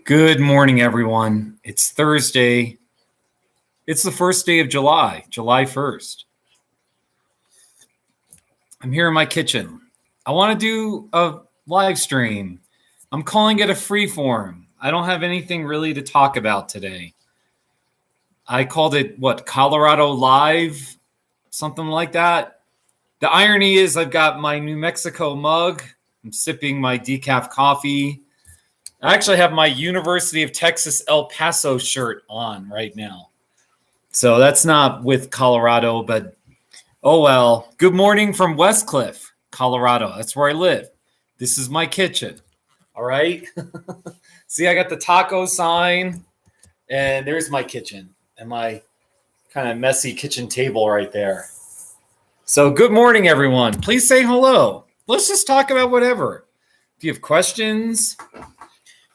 Good morning, everyone. It's Thursday. It's the first day of July, July 1st. I'm here in my kitchen. I want to do a live stream. I'm calling it a free form. I don't have anything really to talk about today. I called it, Colorado Live? Something like that. The irony is I've got my New Mexico mug. I'm sipping my decaf coffee. I actually have my University of Texas El Paso shirt on right now. So that's not with Colorado, but oh well. Good morning from Westcliff, Colorado. That's where I live. This is my kitchen. All right. See, I got the taco sign, and there's my kitchen and my kind of messy kitchen table right there. So good morning, everyone. Please say hello. Let's just talk about whatever. If you have questions,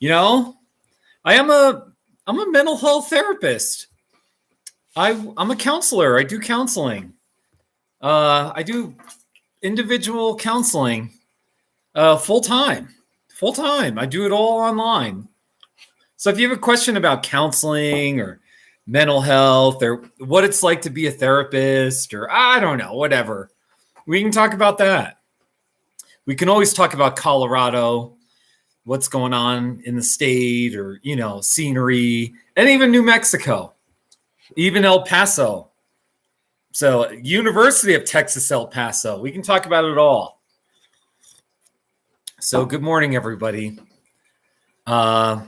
I'm a mental health therapist. I'm a counselor. I do counseling. I do individual counseling full time. I do it all online. So if you have a question about counseling or mental health or what it's like to be a therapist or I don't know, whatever, we can talk about that. We can always talk about Colorado, what's going on in the state or, scenery, and even New Mexico, even El Paso. So University of Texas, El Paso. We can talk about it all. So good morning, everybody. I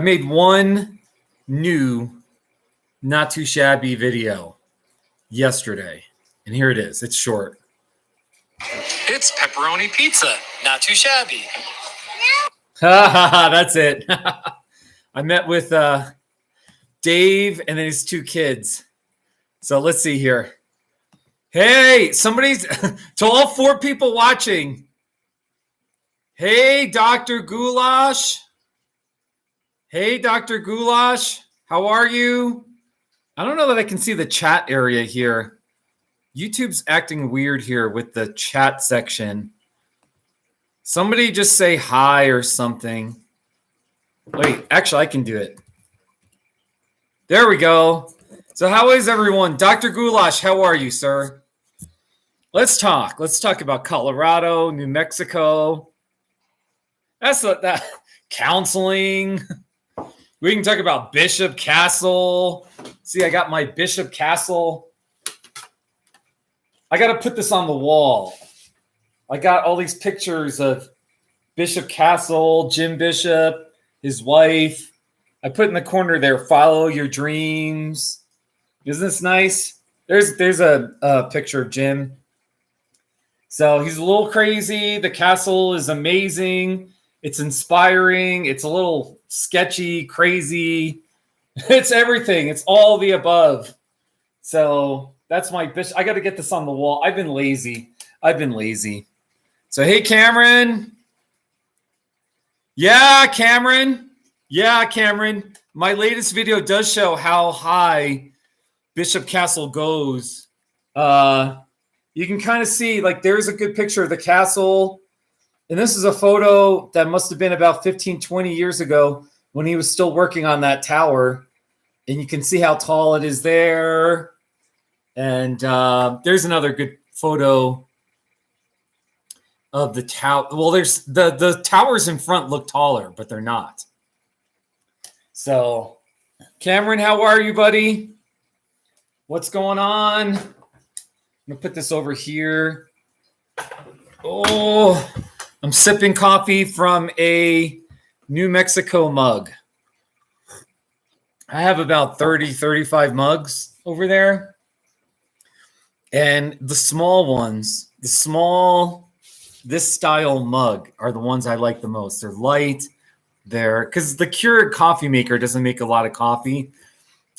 made one new, not too shabby video yesterday. And here it is. It's short. It's pepperoni pizza. Not too shabby. That's it. I met with Dave and then his two kids. So let's see here. Hey, somebody's to all four people watching. Hey, Dr. Goulash. Hey, Dr. Goulash. How are you? I don't know that I can see the chat area here. YouTube's acting weird here with the chat section. Somebody just say hi or something. Wait, actually, I can do it. There we go. So how is everyone? Dr. Goulash, how are you, sir? Let's talk. Let's talk about Colorado, New Mexico. That's what that counseling. We can talk about Bishop Castle. See, I got my Bishop Castle. I got to put this on the wall. I got all these pictures of Bishop Castle, Jim Bishop, his wife. I put in the corner there, follow your dreams. Isn't this nice? There's a picture of Jim. So he's a little crazy. The castle is amazing. It's inspiring. It's a little sketchy, crazy. It's everything. It's all the above. So that's my bishop. I got to get this on the wall. I've been lazy. So, hey, Cameron. Yeah, Cameron. My latest video does show how high Bishop Castle goes. You can kind of see, there's a good picture of the castle. And this is a photo that must have been about 15, 20 years ago when he was still working on that tower. And you can see how tall it is there. And there's another good photo of the tower. Well, there's the towers in front look taller, but they're not. So, Cameron, how are you, buddy? What's going on? I'm going to put this over here. Oh, I'm sipping coffee from a New Mexico mug. I have about 30, 35 mugs over there. And the small ones, this style mug are the ones I like the most. They're light. Because the Keurig coffee maker doesn't make a lot of coffee.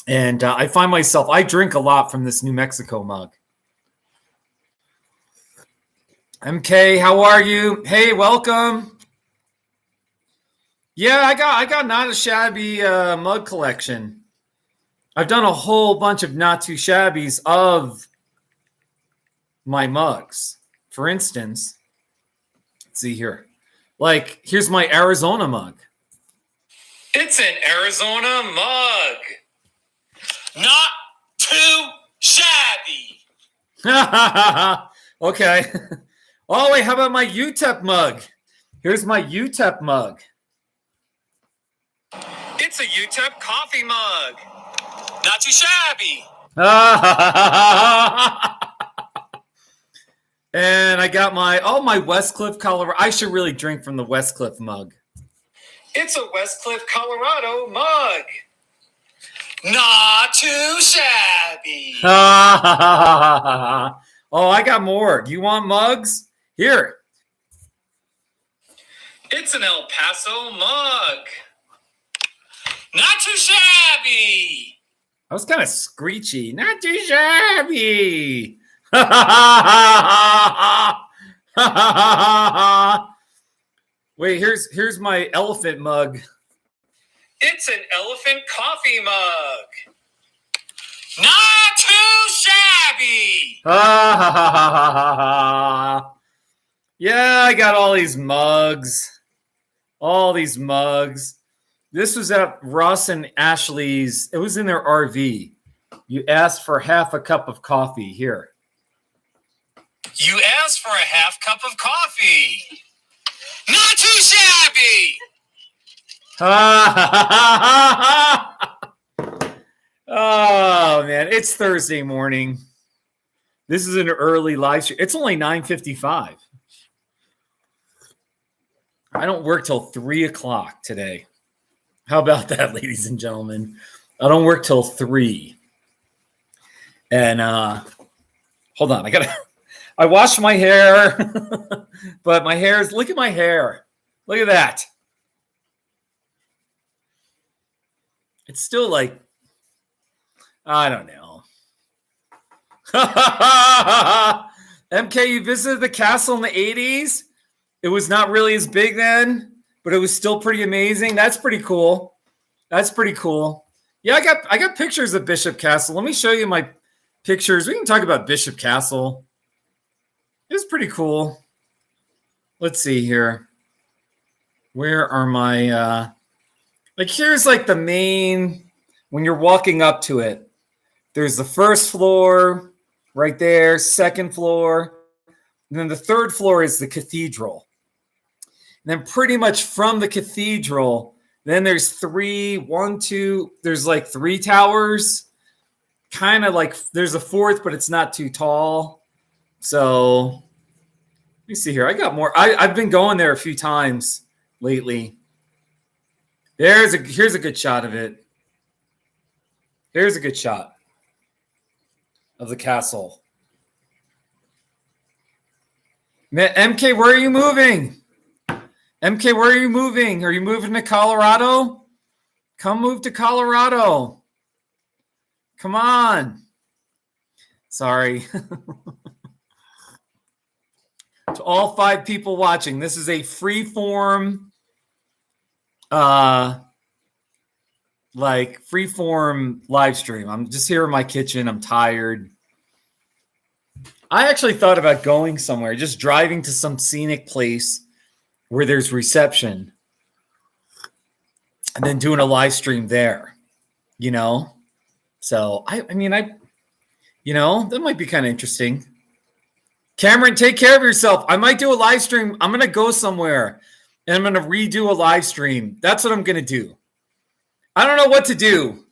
And I find myself, I drink a lot from this New Mexico mug. MK, how are you? Hey, welcome. Yeah, I got not a shabby mug collection. I've done a whole bunch of not too shabbies of my mugs. For instance, let's see here. Like, here's my Arizona mug. It's an Arizona mug. Not too shabby. Okay. Oh, wait, how about my UTEP mug? Here's my UTEP mug. It's a UTEP coffee mug. Not too shabby. And I got my Westcliff, Colorado. I should really drink from the Westcliff mug. It's a Westcliff, Colorado mug. Not too shabby. Oh, I got more. Do you want mugs? Here. It's an El Paso mug. Not too shabby. I was kind of screechy. Not too shabby. Wait, here's my elephant mug. It's an elephant coffee mug. Not too shabby. Yeah, I got all these mugs. All these mugs. This was at Ross and Ashley's. It was in their RV. You asked for half a cup of coffee. Here. You asked for a half cup of coffee. Not too shabby. Oh, man. It's Thursday morning. This is an early live stream. It's only 9:55. I don't work till 3 o'clock today. How about that, ladies and gentlemen? I don't work till 3. And hold on, I washed my hair, but my hair is, look at my hair. Look at that. It's still like, I don't know. MK, you visited the castle in the 80s? It was not really as big then, but it was still pretty amazing. That's pretty cool. That's pretty cool. Yeah, I got pictures of Bishop Castle. Let me show you my pictures. We can talk about Bishop Castle. It was pretty cool. Let's see here. Where are my like here's like the main, when you're walking up to it, there's the first floor right there, second floor, and then the third floor is the cathedral. And then pretty much from the cathedral, then there's there's like 3 towers. Kind of like there's a fourth, but it's not too tall. So let me see here. I got more. I've been going there a few times lately. Here's a good shot of it. Here's a good shot of the castle. MK, where are you moving? MK, where are you moving? Are you moving to Colorado? Come move to Colorado. Come on. Sorry. To all 5 people watching, this is a free-form, free-form live stream. I'm just here in my kitchen. I'm tired. I actually thought about going somewhere, just driving to some scenic place where there's reception and then doing a live stream there, you know? So, I mean, that might be kind of interesting. Cameron, take care of yourself. I might do a live stream. I'm going to go somewhere and I'm going to redo a live stream. That's what I'm going to do. I don't know what to do.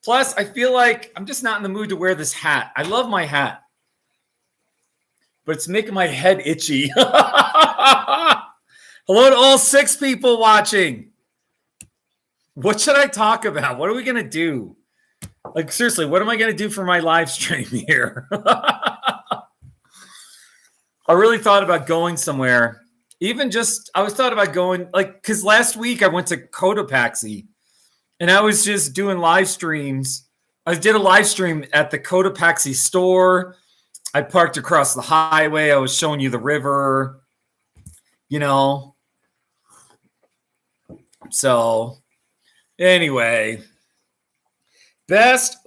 Plus, I feel like I'm just not in the mood to wear this hat. I love my hat, but it's making my head itchy. Hello to all 6 people watching. What should I talk about? What are we going to do? Like, seriously, what am I going to do for my live stream here? I really thought about going somewhere. I was thought about going, like, because last week I went to Cotopaxi and I was just doing live streams. I did a live stream at the Cotopaxi store. I parked across the highway. I was showing you the river, you know. So, anyway, best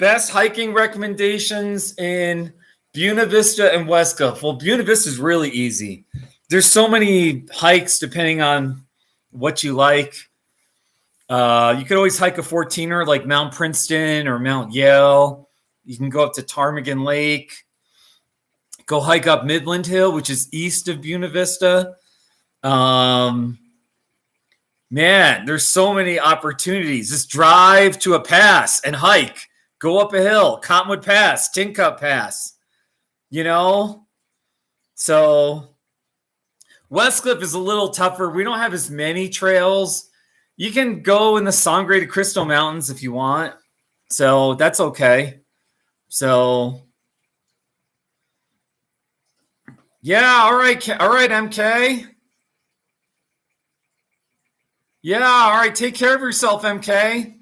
hiking recommendations in Buena Vista and West Cliff. Well, Buena Vista is really easy. there's so many hikes depending on what you like. You could always hike a 14er like Mount Princeton or Mount Yale. You can go up to Ptarmigan Lake. Go hike up Midland Hill, which is east of Buena Vista. Man, there's so many opportunities. Just drive to a pass and hike. Go up a hill, Cottonwood Pass, Tin Cup Pass. You know? So Westcliff is a little tougher. We don't have as many trails. You can go in the Sangre de Cristo Mountains if you want. So that's okay. So yeah, all right, MK. Yeah, all right. Take care of yourself, MK.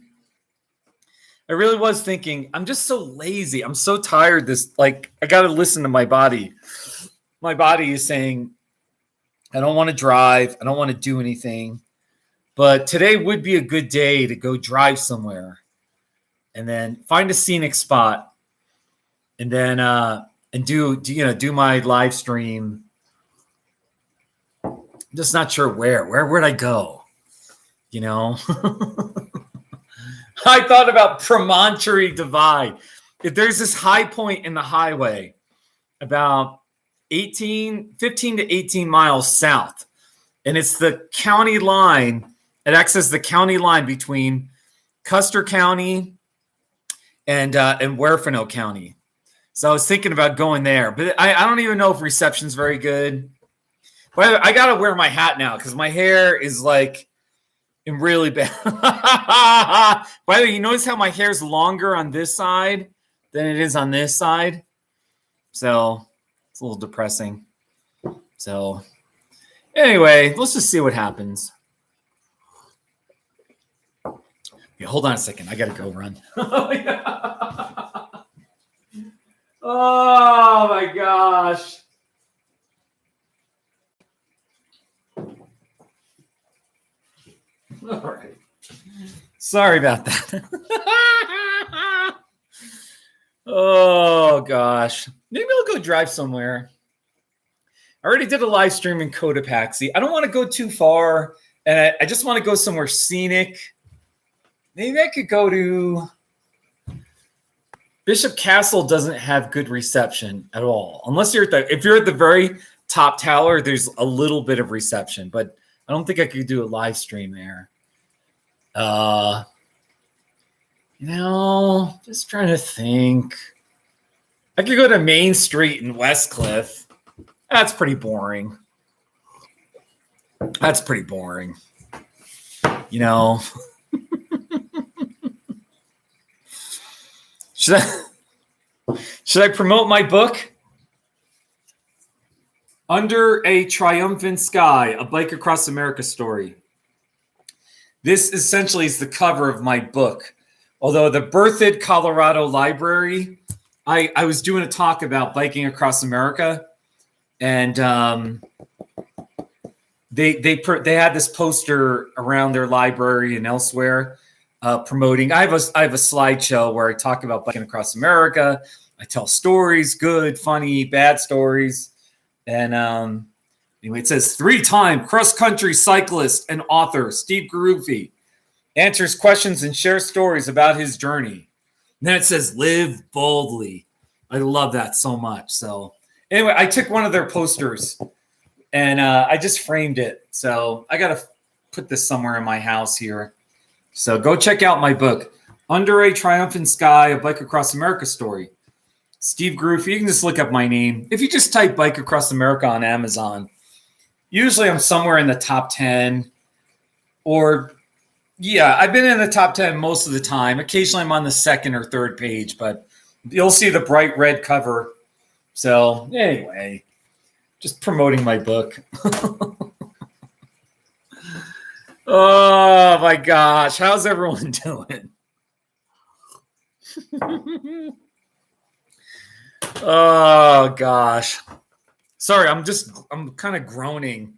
I really was thinking, I'm just so lazy. I'm so tired. I got to listen to my body. My body is saying, I don't want to drive. I don't want to do anything. But today would be a good day to go drive somewhere and then find a scenic spot and then, and do my live stream. I'm just not sure where. Where would I go? You know, I thought about Promontory Divide. If there's this high point in the highway about 15 to 18 miles south, and it's the county line. It acts as the county line between Custer County and Huerfano County. So I was thinking about going there, but I don't even know if reception's very good. But I got to wear my hat now because my hair is like in really bad. By the way, you notice how my hair's longer on this side than it is on this side? So it's a little depressing. So anyway, let's just see what happens. Yeah, hold on a second. I got to go run. Oh my gosh. All right. Sorry about that. Oh gosh. Maybe I'll go drive somewhere. I already did a live stream in Cotopaxi. I don't want to go too far, and I just want to go somewhere scenic. Maybe I could go to Bishop Castle. Doesn't have good reception at all, unless if you're at the very top tower. There's a little bit of reception, but I don't think I could do a live stream there. Just trying to think. I could go to Main Street in Westcliff. That's pretty boring. Should I promote my book? Under a Triumphant Sky, a Bike Across America story. This essentially is the cover of my book. Although the Berthoud, Colorado Library, I was doing a talk about biking across America, and they had this poster around their library and elsewhere promoting. I have a slideshow where I talk about biking across America. I tell stories, good, funny, bad stories. And anyway, it says 3-time cross-country cyclist and author Steve Garuffi answers questions and shares stories about his journey. And then it says live boldly. I love that so much. So anyway, I took one of their posters and I just framed it. So I got to put this somewhere in my house here. So go check out my book, Under a Triumphant Sky, a Bike Across America story. Steve Garuffi. You can just look up my name. If you just type Bike Across America on Amazon, usually I'm somewhere in the top 10 or I've been in the top 10 most of the time. Occasionally I'm on the second or third page, but you'll see the bright red cover. So anyway, just promoting my book. Oh my gosh. How's everyone doing? Oh gosh. Sorry, I'm kind of groaning.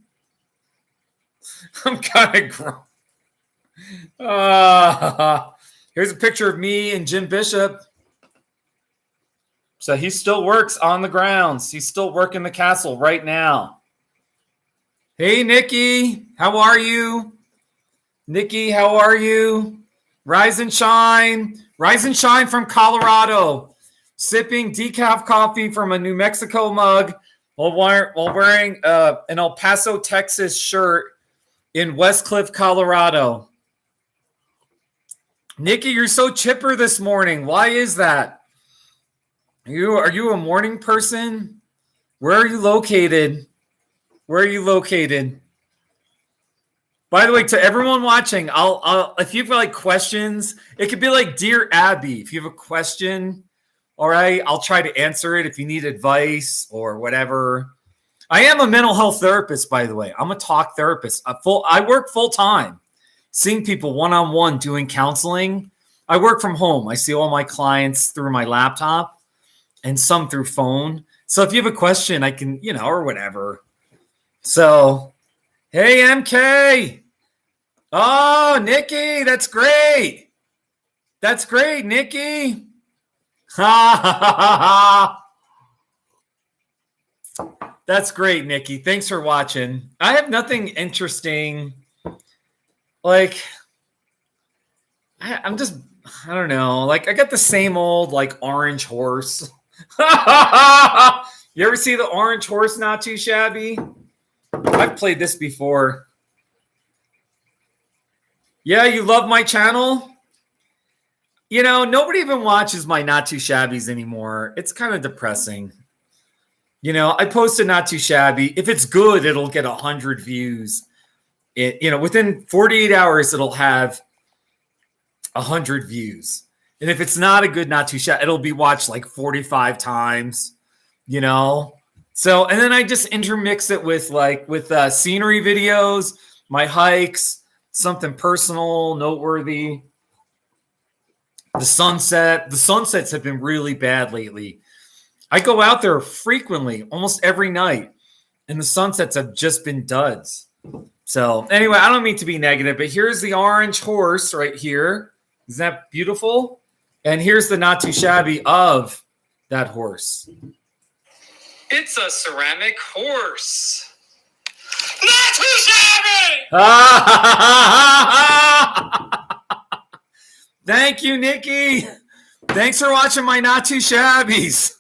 Here's a picture of me and Jim Bishop. So he still works on the grounds. He's still working the castle right now. Hey, Nikki, how are you? Nikki, how are you? Rise and shine. Rise and shine from Colorado. Sipping decaf coffee from a New Mexico mug while wearing an El Paso, Texas shirt in Westcliff, Colorado. Nikki, you're so chipper this morning. Why is that? Are you a morning person? Where are you located? Where are you located? By the way, to everyone watching, I'll if you've got like questions, it could be like Dear Abby. If you have a question, all right, I'll try to answer it if you need advice or whatever. I am a mental health therapist, by the way. I'm a talk therapist. I work full time, seeing people one-on-one, doing counseling. I work from home. I see all my clients through my laptop and some through phone. So if you have a question, I can, or whatever. So, hey, MK. Oh, Nikki, that's great. That's great, Nikki. That's great, Nikki. Thanks for watching. I have nothing interesting. Like, I don't know. Like, I got the same old, like, orange horse. You ever see the orange horse Not Too Shabby? I've played this before. Yeah, you love my channel? Nobody even watches my Not Too Shabbies anymore. It's kind of depressing. I posted Not Too Shabby. If it's good, it'll get 100 views. Within 48 hours, it'll have 100 views. And if it's not a good Not Too Shabby, it'll be watched like 45 times, So, and then I just intermix it with scenery videos, my hikes, something personal, noteworthy. The sunsets have been really bad lately. I go out there frequently, almost every night, and the sunsets have just been duds. So anyway, I don't mean to be negative, but here's the orange horse right here. Isn't that beautiful? And here's the Not Too Shabby of that horse. It's a ceramic horse. Not too shabby! Thank you, Nikki. Thanks for watching my Not Too Shabbies.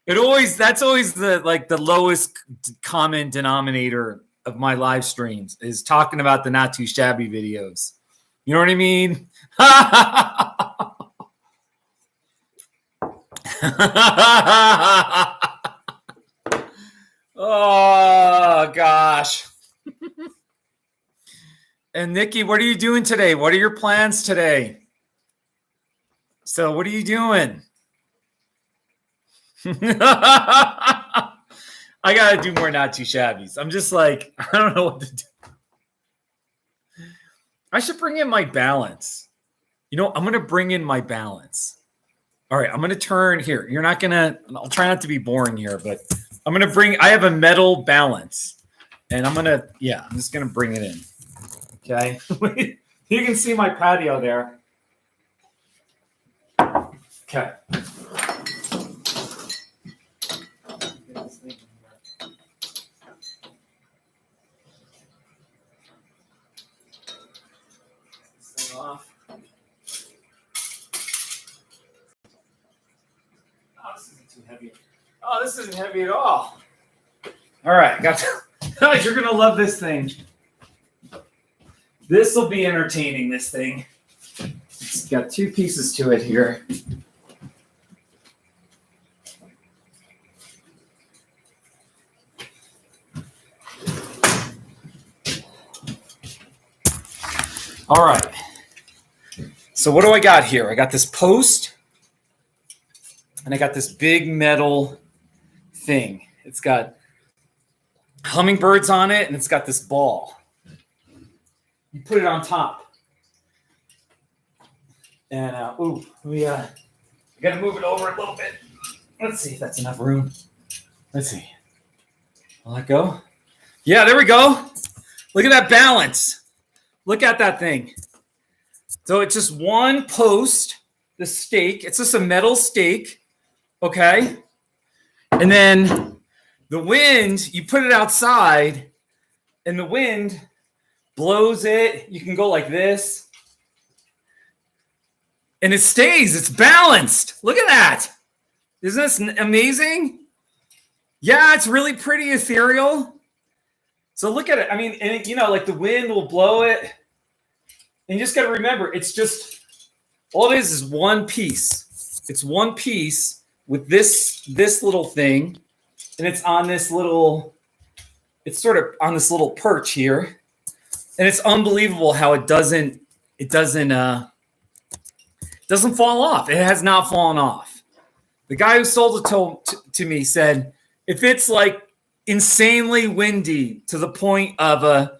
That's always the lowest common denominator of my live streams is talking about the Not Too Shabby videos. You know what I mean? Oh gosh. And Nikki, what are you doing today? What are your plans today? So what are you doing? I got to do more Not Too Shabbies. I'm just like, I don't know what to do. I should bring in my balance. I'm going to bring in my balance. All right, I'm going to turn here. I'll try not to be boring here, but I'm going to I have a metal balance. And I'm just going to bring it in. Okay. You can see my patio there. Okay. Off. Oh, this isn't too heavy. Oh, this isn't heavy at all. All right, you're gonna love this thing. This will be entertaining. This thing. It's got two pieces to it here. All right. So what do I got here? I got this post and I got this big metal thing. It's got hummingbirds on it and it's got this ball. You put it on top. And, I got to move it over a little bit. Let's see if that's enough room. Let's see. I'll let go. Yeah, there we go. Look at that balance. Look at that thing. So it's just one post, the stake. It's just a metal stake, okay? And then the wind, you put it outside, and the wind blows it. You can go like this. And it stays. It's balanced. Look at that. Isn't this amazing? Yeah, it's really pretty ethereal. So look at it. I mean, and like the wind will blow it. And you just got to remember, it's just, all it is one piece. It's one piece with this little thing. And it's on this little, it's sort of on this little perch here. And it's unbelievable how it doesn't fall off. It has not fallen off. The guy who sold it to me said, if it's like insanely windy to the point of a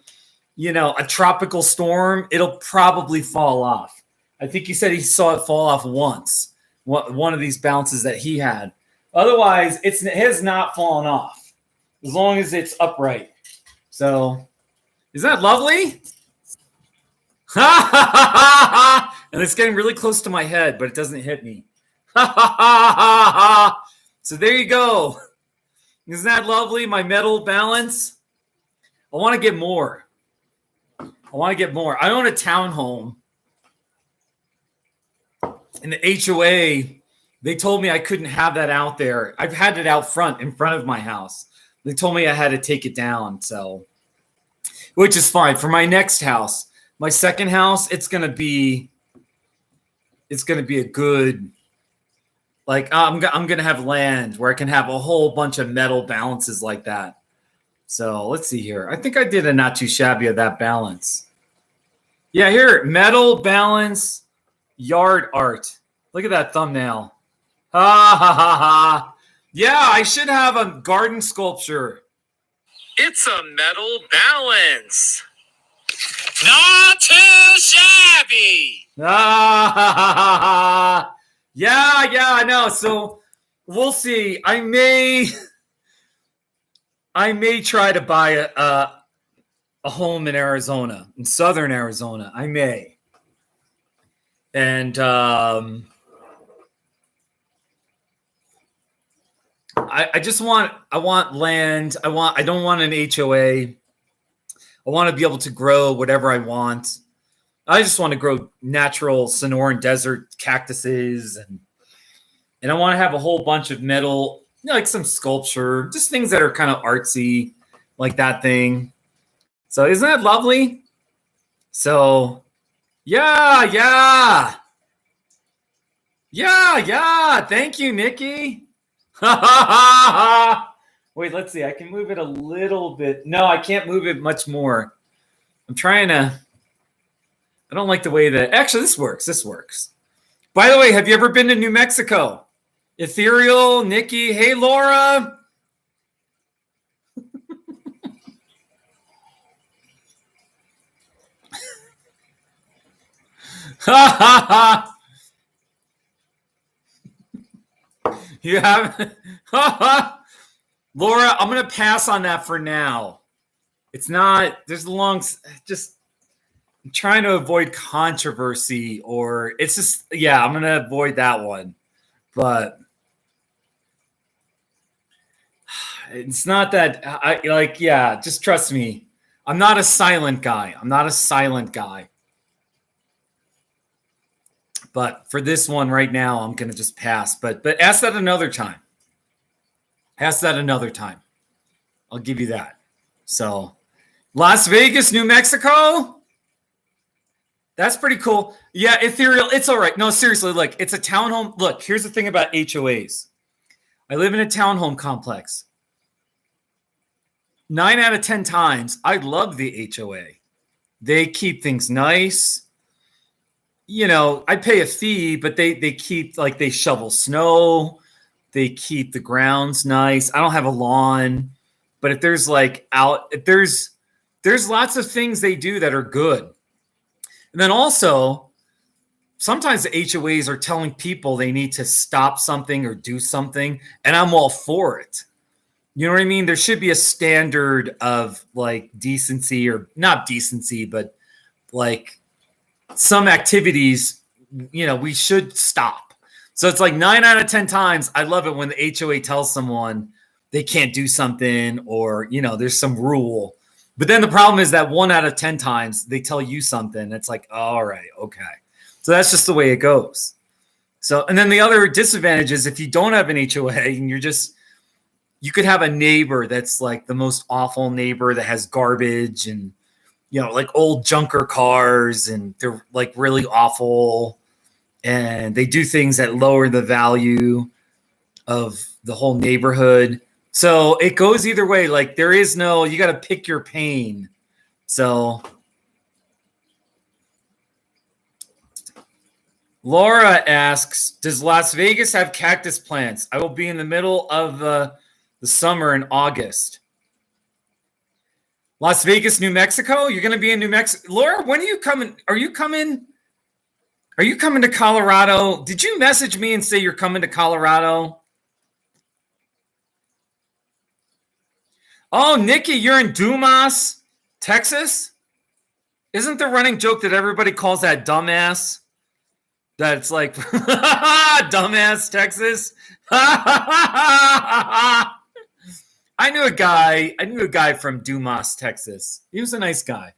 tropical storm, it'll probably fall off. I think he said he saw it fall off once, one of these bounces that he had. Otherwise, it has not fallen off as long as it's upright. So, is that lovely? And it's getting really close to my head, but it doesn't hit me. So there you go. Isn't that lovely? My metal balance. I want to get more. I own a townhome. And the HOA, they told me I couldn't have that out there. I've had it out front, in front of my house. They told me I had to take it down. So, which is fine. For my next house, my second house, it's gonna be a good, like I'm gonna have land where I can have a whole bunch of metal balances like that. So let's see here. I think I did a not too shabby of that balance. Yeah, here, metal balance yard art. Look at that thumbnail. Ha ha ha ha. Yeah, I should have a garden sculpture. It's a metal balance. Not too shabby. Ah, yeah, I know. So we'll see. I may try to buy a home in Arizona, in southern Arizona. I may, and I want land. I don't want an HOA. I want to be able to grow whatever I want. I just want to grow natural Sonoran desert cactuses, and I want to have a whole bunch of metal, like some sculpture, just things that are kind of artsy, like that thing. So isn't that lovely? So yeah. Thank you, Nikki. Wait, let's see. I can move it a little bit. No, I can't move it much more. I'm trying to. I don't like the way that. Actually, this works. By the way, have you ever been to New Mexico? Ethereal, Nikki. Hey, Laura. You haven't. Laura, I'm going to pass on that for now. It's not, there's a long, just I'm trying to avoid controversy, or it's just, yeah, I'm going to avoid that one. But it's not that I like, yeah, just trust me. I'm not a silent guy. But for this one right now, I'm going to just pass. But ask that another time. I'll give you that. So, Las Vegas, New Mexico. That's pretty cool. Yeah, ethereal. It's all right. No, seriously, look, it's a townhome. Look, here's the thing about HOAs. I live in a townhome complex. 9 out of 10 times, I love the HOA. They keep things nice. You know, I pay a fee, but they keep, like, they shovel snow. They keep the grounds nice. I don't have a lawn, but if there's there's lots of things they do that are good. And then also, sometimes the HOAs are telling people they need to stop something or do something, and I'm all for it. You know what I mean? There should be a standard of, like, decency, or not decency, but like some activities, you know, we should stop. So it's like 9 out of 10 times, I love it when the HOA tells someone they can't do something, or, you know, there's some rule But then the problem is that 1 out of 10 times they tell you something. It's like, all right, okay. So that's just the way it goes. So, and then the other disadvantage is if you don't have an HOA and you could have a neighbor that's like the most awful neighbor that has garbage and, like old junker cars, and they're like really awful. And they do things that lower the value of the whole neighborhood. So it goes either way. Like there is no, you got to pick your pain. So Laura asks, does Las Vegas have cactus plants? I will be in the middle of the summer in August. Las Vegas, New Mexico? You're going to be in New Mexico. Laura, when are you coming? Are you coming to Colorado? Did you message me and say you're coming to Colorado? Oh, Nikki, you're in Dumas, Texas? Isn't the running joke that everybody calls that dumbass? That it's like, dumbass Texas? I knew a guy from Dumas, Texas. He was a nice guy.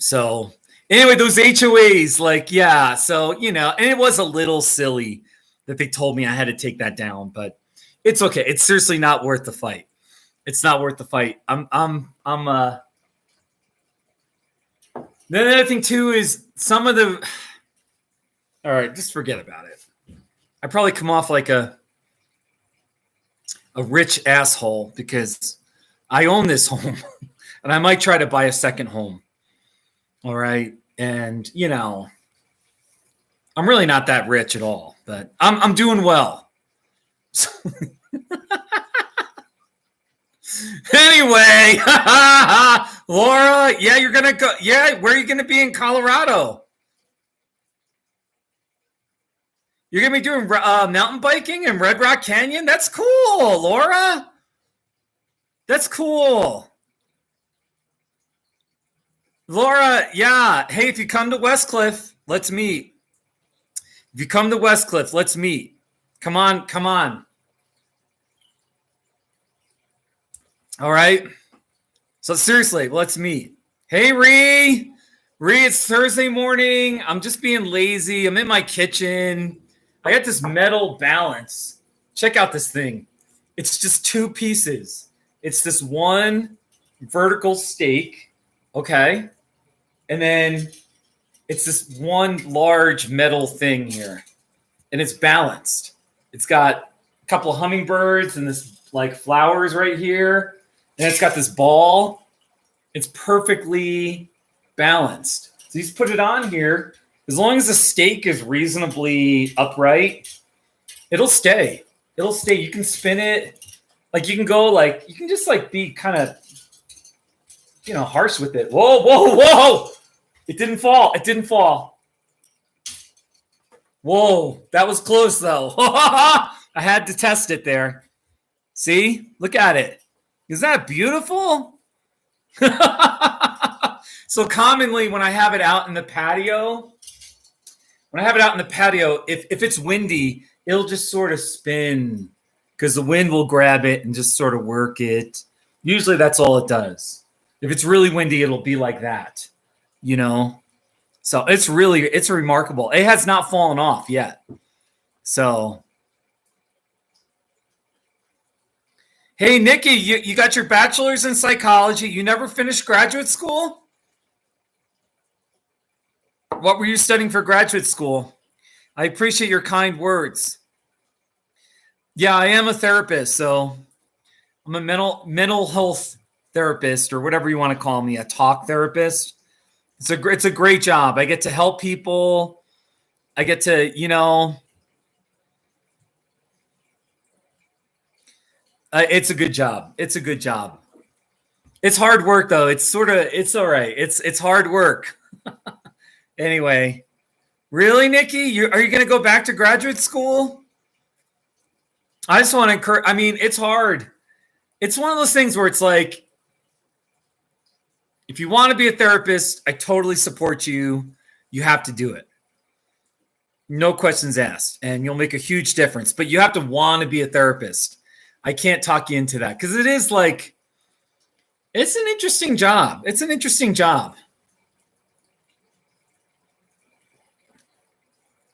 So anyway, those HOAs, like, yeah. So, and it was a little silly that they told me I had to take that down, but it's okay. It's seriously not worth the fight. It's not worth the fight. The other thing too is some of the, all right, just forget about it. I probably come off like a rich asshole because I own this home and I might try to buy a second home. All right. And, I'm really not that rich at all, but I'm doing well. Anyway, Laura, yeah, you're going to go. Yeah. Where are you going to be in Colorado? You're going to be doing mountain biking in Red Rock Canyon? That's cool, Laura. That's cool. Laura, yeah. Hey, if you come to Westcliff, let's meet. If you come to Westcliff, let's meet. Come on. All right. So seriously, let's meet. Hey, Ree, it's Thursday morning. I'm just being lazy. I'm in my kitchen. I got this metal balance. Check out this thing. It's just 2 pieces. It's this one vertical stake. Okay. And then it's this one large metal thing here. And it's balanced. It's got a couple of hummingbirds and this like flowers right here. And it's got this ball. It's perfectly balanced. So you just put it on here. As long as the stake is reasonably upright, it'll stay. It'll stay. You can spin it. Like you can go like, you can just like be kind of, harsh with it. Whoa. It didn't fall. Whoa. That was close though. I had to test it there. See? Look at it. Is that beautiful? So commonly when I have it out in the patio, if it's windy, it'll just sort of spin because the wind will grab it and just sort of work it. Usually that's all it does. If it's really windy, it'll be like that, So it's remarkable. It has not fallen off yet. So, hey, Nikki, you got your bachelor's in psychology. You never finished graduate school? What were you studying for graduate school? I appreciate your kind words. Yeah, I am a therapist, so I'm a mental health therapist or whatever you want to call me, a talk therapist. It's a great job. I get to help people. I get to, it's a good job. It's a good job. It's hard work though. It's all right. It's hard work. Anyway, really, Nikki, are you going to go back to graduate school? I just want to encourage. I mean, it's hard. It's one of those things where it's like, if you want to be a therapist, I totally support you. You have to do it. No questions asked, and you'll make a huge difference. But you have to want to be a therapist. I can't talk you into that because it is like, It's an interesting job. It's an interesting job.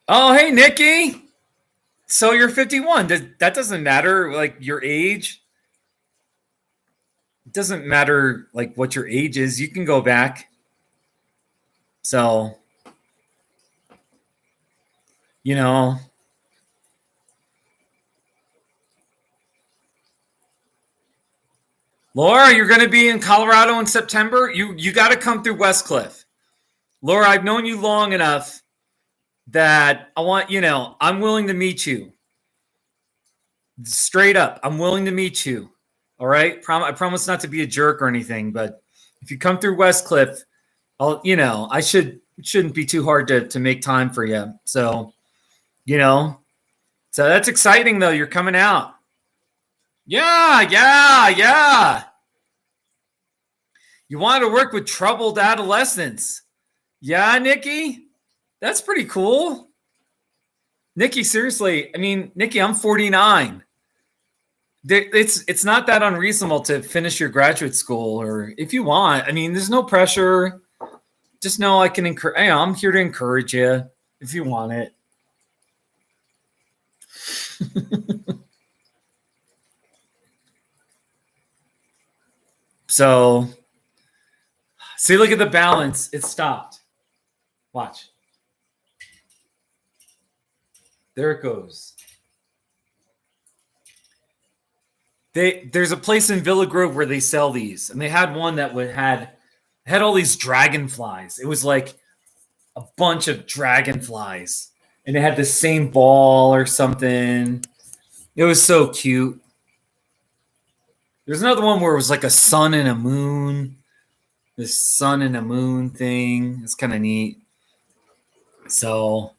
Oh, hey, Nikki. So you're 51. That doesn't matter, like your age. It doesn't matter, like what your age is. You can go back. So, you know. Laura, you're going to be in Colorado in September. You got to come through Westcliff. Laura, I've known you long enough that I'm willing to meet you. Straight up, I'm willing to meet you. All right? I promise not to be a jerk or anything, but if you come through Westcliff, I shouldn't be too hard to make time for you. So, so that's exciting though. You're coming out. Yeah. You want to work with troubled adolescents. Yeah, Nikki? That's pretty cool. Nikki, seriously. I mean, Nikki, I'm 49. It's not that unreasonable to finish your graduate school, or if you want. I mean, there's no pressure. Just know I can encourage. I'm here to encourage you if you want it. So, see, look at the balance. It stopped. Watch. There it goes. There's a place in Villa Grove where they sell these, and they had one that had all these dragonflies. It was like a bunch of dragonflies, and it had the same ball or something. It was so cute. There's another one where it was like a sun and a moon. This sun and a moon thing. It's kind of neat. So,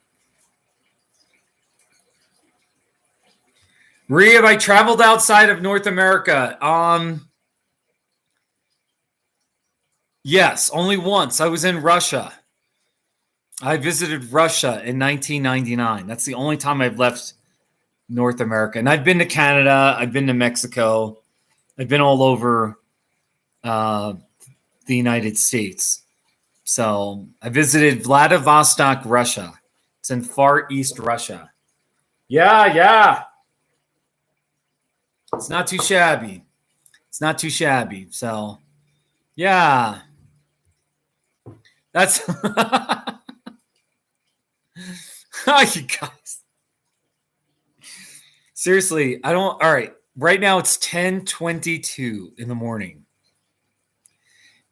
Maria, have I traveled outside of North America? Yes, only once. I was in Russia. I visited Russia in 1999. That's the only time I've left North America. And I've been to Canada. I've been to Mexico. I've been all over the United States. So I visited Vladivostok, Russia. It's in far east Russia. Yeah. It's not too shabby. So, yeah. That's you guys. Seriously, all right. Right now it's 10:22 in the morning.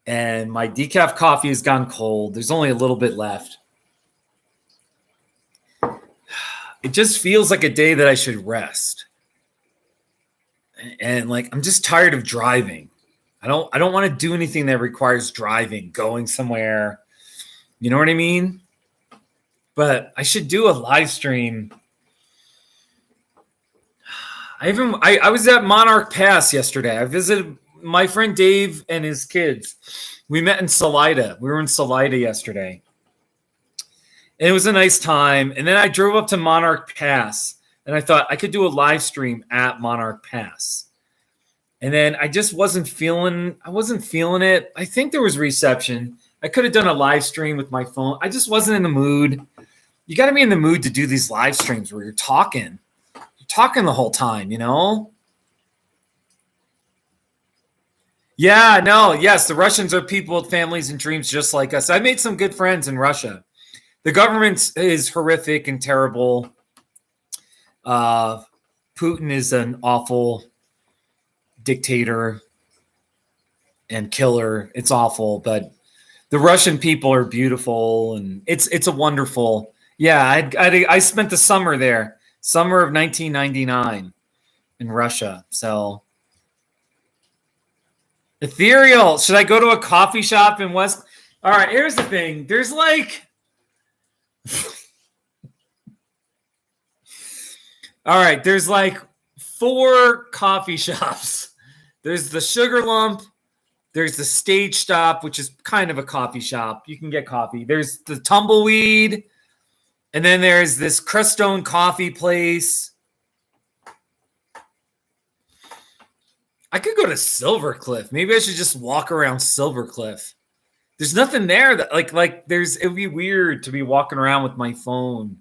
And my decaf coffee has gone cold. There's only a little bit left. It just feels like a day that I should rest. And like I'm just tired of driving. I don't want to do anything that requires driving, going somewhere. You know what I mean? But I should do a live stream. I was at Monarch Pass yesterday. I visited my friend Dave and his kids. We met in Salida. We were in Salida yesterday. And it was a nice time. And then I drove up to Monarch Pass, and I thought I could do a live stream at Monarch Pass. And then I just wasn't feeling it. I think there was reception. I could have done a live stream with my phone. I just wasn't in the mood. You got to be in the mood to do these live streams where you're talking. You're talking the whole time, Yeah, no, yes, the Russians are people with families and dreams just like us. I made some good friends in Russia. The government is horrific and terrible. Putin is an awful dictator and killer. It's awful, but the Russian people are beautiful, and it's a wonderful. Yeah, I spent the summer there, summer of 1999 in Russia. So ethereal. Should I go to a coffee shop in West? All right, here's the thing. There's like all right, there's like 4 coffee shops. There's the Sugar Lump. There's the Stage Stop, which is kind of a coffee shop. You can get coffee. There's the Tumbleweed. And then there's this Crestone coffee place. I could go to Silver Cliff. Maybe I should just walk around Silver Cliff. There's nothing there that it would be weird to be walking around with my phone.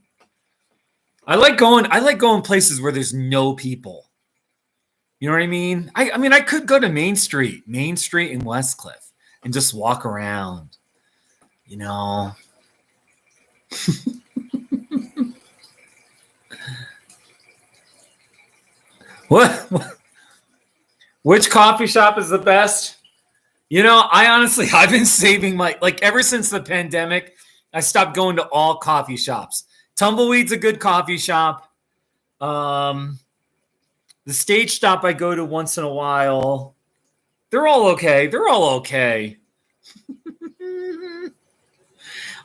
I like going places where there's no people. You know what I mean? I mean, I could go to Main Street in West Cliff and just walk around, you know. What? Which coffee shop is the best? You know, I've been saving ever since the pandemic, I stopped going to all coffee shops. Tumbleweed's a good coffee shop. The Stage Stop I go to once in a while. They're all okay.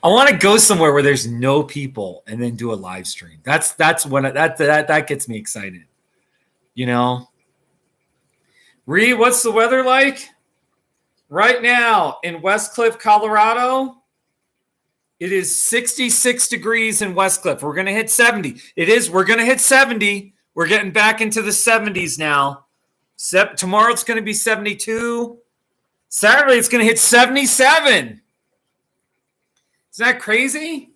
I want to go somewhere where there's no people and then do a live stream. That's when that gets me excited. You know. Ree, what's the weather like? Right now in West Cliff, Colorado, it is 66 degrees in West Cliff. We're going to hit 70. We're going to hit 70. We're getting back into the 70s now. Tomorrow it's going to be 72. Saturday it's going to hit 77. Isn't that crazy?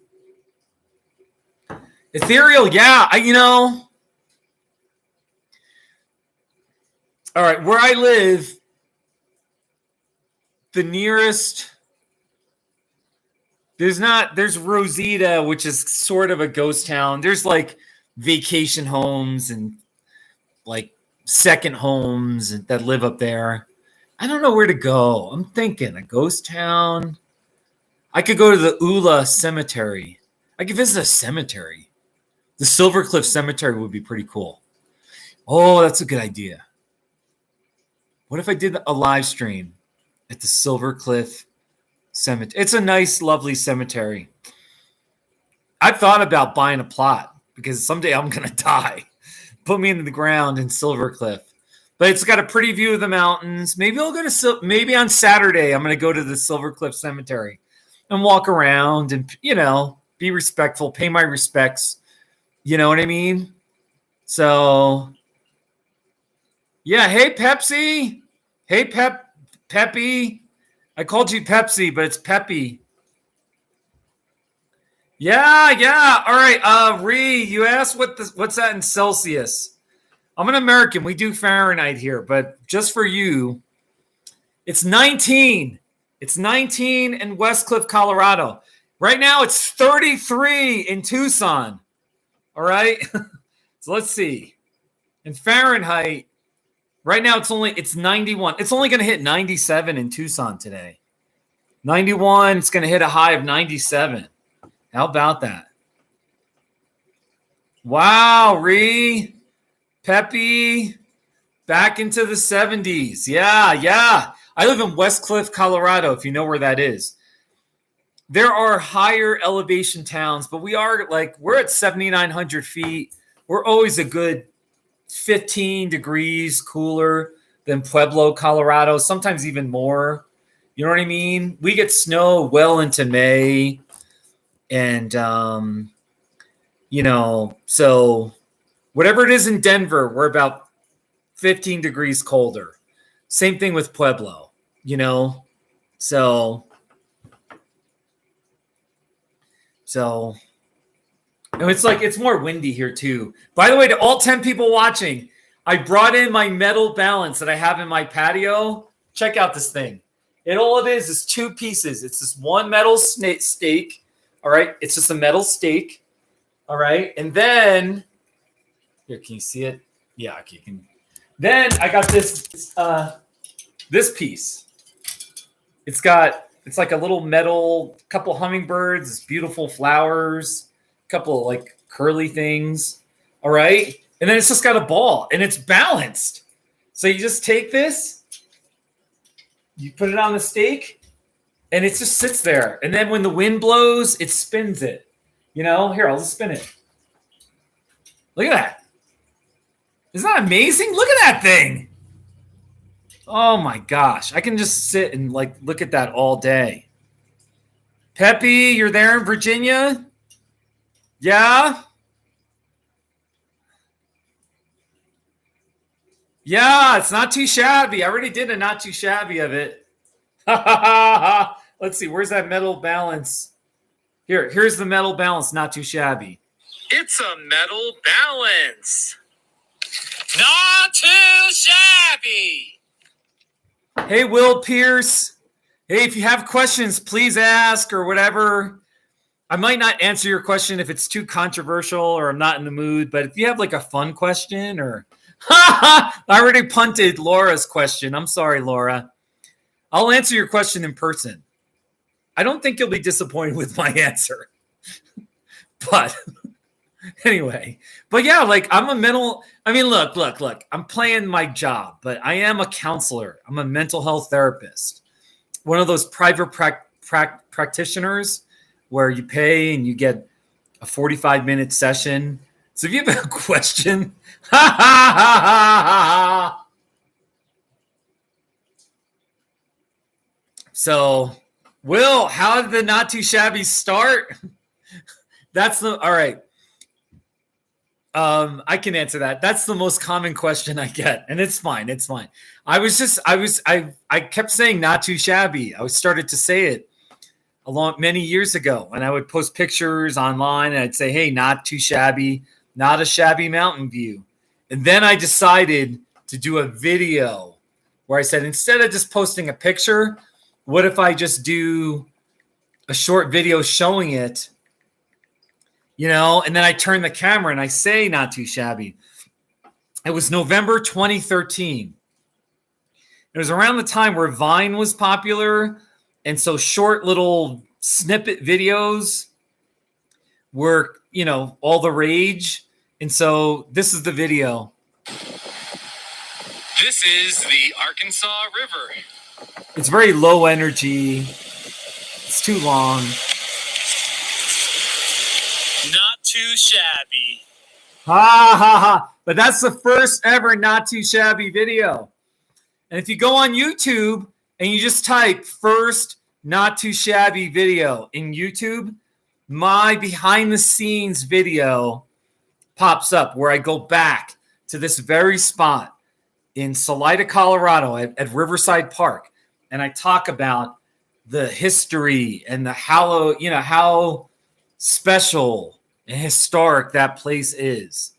Ethereal, yeah. All right, where I live, the nearest, there's Rosita, which is sort of a ghost town. There's like vacation homes and like second homes that live up there. I don't know where to go. I'm thinking a ghost town. I could go to the Ula Cemetery. I could visit a cemetery. The Silver Cliff Cemetery would be pretty cool. Oh, that's a good idea. What if I did a live stream at the Silver Cliff Cemetery? It's a nice, lovely cemetery. I've thought about buying a plot because someday I'm going to die. Put me into the ground in Silver Cliff. But it's got a pretty view of the mountains. Maybe maybe on Saturday I'm going to go to the Silver Cliff Cemetery and walk around and, be respectful, pay my respects. You know what I mean? So, yeah. Hey, Pepsi. Hey, Peppy. I called you Pepsi, but it's Peppy. Yeah. All right. Ree, you asked what's that in Celsius? I'm an American. We do Fahrenheit here, but just for you, it's 19. It's 19 in West Cliff, Colorado. Right now, it's 33 in Tucson. All right. So let's see. In Fahrenheit, right now it's 91. It's only going to hit 97 in Tucson today. 91. It's going to hit a high of 97. How about that? Wow, Ree, Peppy, back into the 70s. Yeah. I live in West Cliff, Colorado, if you know where that is. There are higher elevation towns, but we're at 7,900 feet. We're always a good 15 degrees cooler than Pueblo, Colorado, sometimes even more. You know what I mean? We get snow well into May. And, so whatever it is in Denver, we're about 15 degrees colder. Same thing with Pueblo, So it's more windy here too. By the way, to all 10 people watching, I brought in my metal balance that I have in my patio. Check out this thing. All it is two pieces. It's this one metal stake. All right. It's just a metal stake. All right. And then here, can you see it? Yeah. You can. Then I got this piece. It's like a little metal, couple hummingbirds, beautiful flowers, couple of curly things. All right. And then it's just got a ball and it's balanced. So you just take this, you put it on the stake, and it just sits there. And then when the wind blows, it spins it. Here, I'll just spin it. Look at that. Isn't that amazing? Look at that thing. Oh my gosh. I can just sit and look at that all day. Peppy, you're there in Virginia? Yeah? Yeah, it's not too shabby. I already did a not too shabby of it. Let's see. Where's that metal balance? Here's the metal balance. Not too shabby. It's a metal balance. Not too shabby. Hey, Will Pierce. Hey, if you have questions, please ask or whatever. I might not answer your question if it's too controversial or I'm not in the mood, but if you have like a fun question or I already punted Laura's question. I'm sorry, Laura. I'll answer your question in person. I don't think you'll be disappointed with my answer. But anyway, but yeah, like I'm a mental, I mean, look, I'm playing my job, but I am a counselor. I'm a mental health therapist. One of those private practitioners where you pay and you get a 45-minute session. So if you have a question, So, Will, how did the not too shabby start? That's the all right. I can answer that. That's the most common question I get, and it's fine. It's fine. I kept saying not too shabby. I started to say it many years ago, and I would post pictures online, and I'd say, "Hey, not too shabby, not a shabby mountain view." And then I decided to do a video where I said, instead of just posting a picture, what if I just do a short video showing it? And then I turn the camera and I say not too shabby. It was November 2013. It was around the time where Vine was popular. And so short little snippet videos were, all the rage. And so this is the video. This is the Arkansas River. It's very low energy. It's too long. Not too shabby. Ha ha ha. But that's the first ever not too shabby video. And if you go on YouTube and you just type first not too shabby video in YouTube, my behind the scenes video pops up where I go back to this very spot in Salida, Colorado at Riverside Park. And I talk about the history and the how special and historic that place is.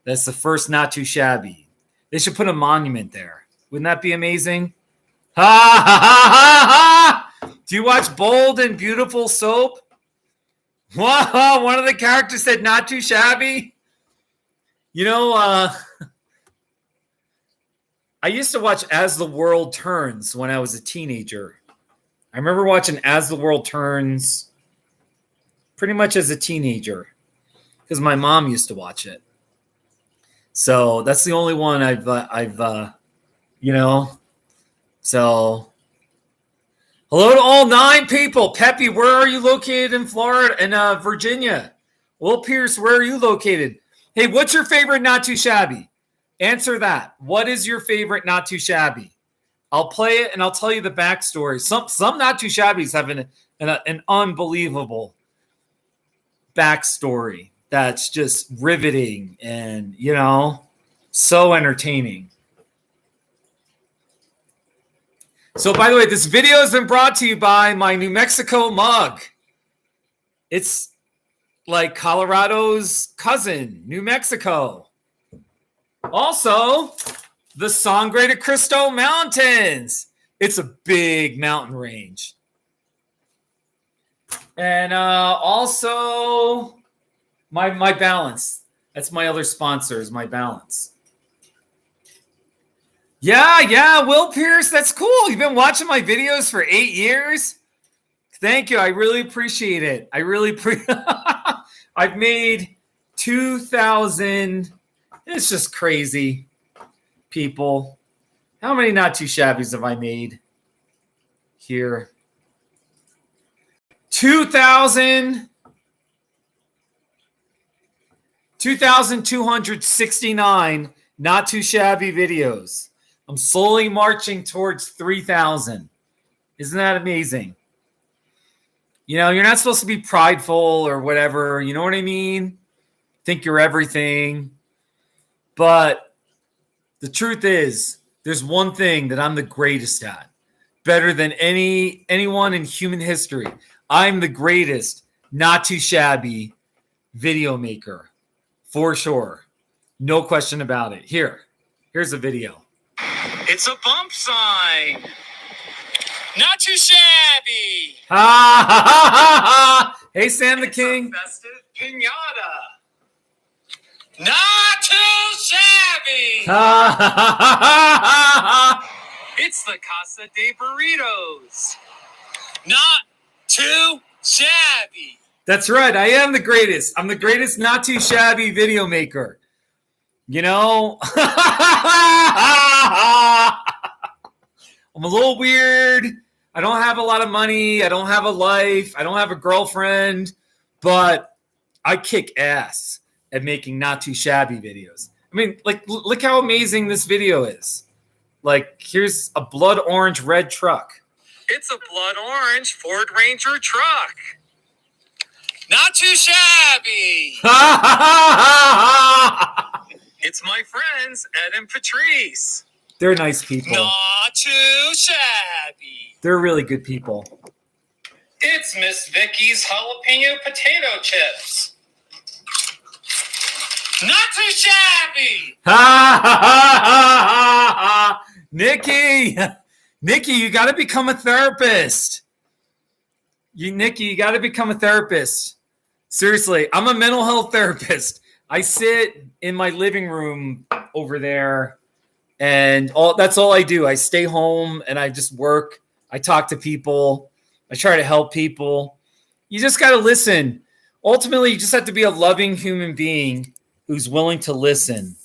That's the first not too shabby. They should put a monument there. Wouldn't that be amazing? Ha ha ha ha! Do you watch Bold and Beautiful soap? Whoa, one of the characters said not too shabby. I used to watch As the World Turns when I was a teenager. I remember watching As the World Turns pretty much as a teenager because my mom used to watch it. So that's the only one So hello to all 9 people. Peppy, where are you located in Florida and Virginia? Will Pierce, where are you located? Hey, what's your favorite not too shabby? Answer that. What is your favorite not too shabby? I'll play it and I'll tell you the backstory. Some not too shabbies have an unbelievable backstory that's just riveting and, so entertaining. So, by the way, this video has been brought to you by my New Mexico mug. It's like Colorado's cousin, New Mexico. Also, the Sangre de Cristo Mountains. It's a big mountain range. And also, my Balance. That's my other sponsor, is my Balance. Yeah, Will Pierce, that's cool. You've been watching my videos for 8 years? Thank you. I really appreciate it. I've made 2,000. It's just crazy, people. How many not too shabbies have I made here? 2,269 not too shabby videos. I'm slowly marching towards 3,000. Isn't that amazing? You're not supposed to be prideful or whatever. You know what I mean? Think you're everything. But The truth is, there's one thing that I'm the greatest at, better than anyone in human history. I'm the greatest, not too shabby video maker, for sure. No question about it. Here's a video. It's a bump sign. Not too shabby. Ha ha ha ha ha! Hey, Sam the King. It's a festive pinata. Not too shabby. Ha ha ha ha ha ha! It's the Casa de Burritos. Not too shabby. That's right. I am the greatest. I'm the greatest, not too shabby video maker. You know, I'm a little weird. I don't have a lot of money. I don't have a life. I don't have a girlfriend, but I kick ass at making not too shabby videos. I mean, like, look how amazing this video is. Like, here's a blood orange red truck. It's a blood orange Ford Ranger truck. Not too shabby. It's my friends, Ed and Patrice. They're nice people. Not too shabby. They're really good people. It's Miss Vicky's jalapeno potato chips. Not too shabby. Nikki, you got to become a therapist. Nikki, you got to become a therapist. Seriously, I'm a mental health therapist. I sit in my living room over there, and that's all I do. I stay home and I just work. I talk to people. I try to help people. You just got to listen. Ultimately, you just have to be a loving human being who's willing to listen.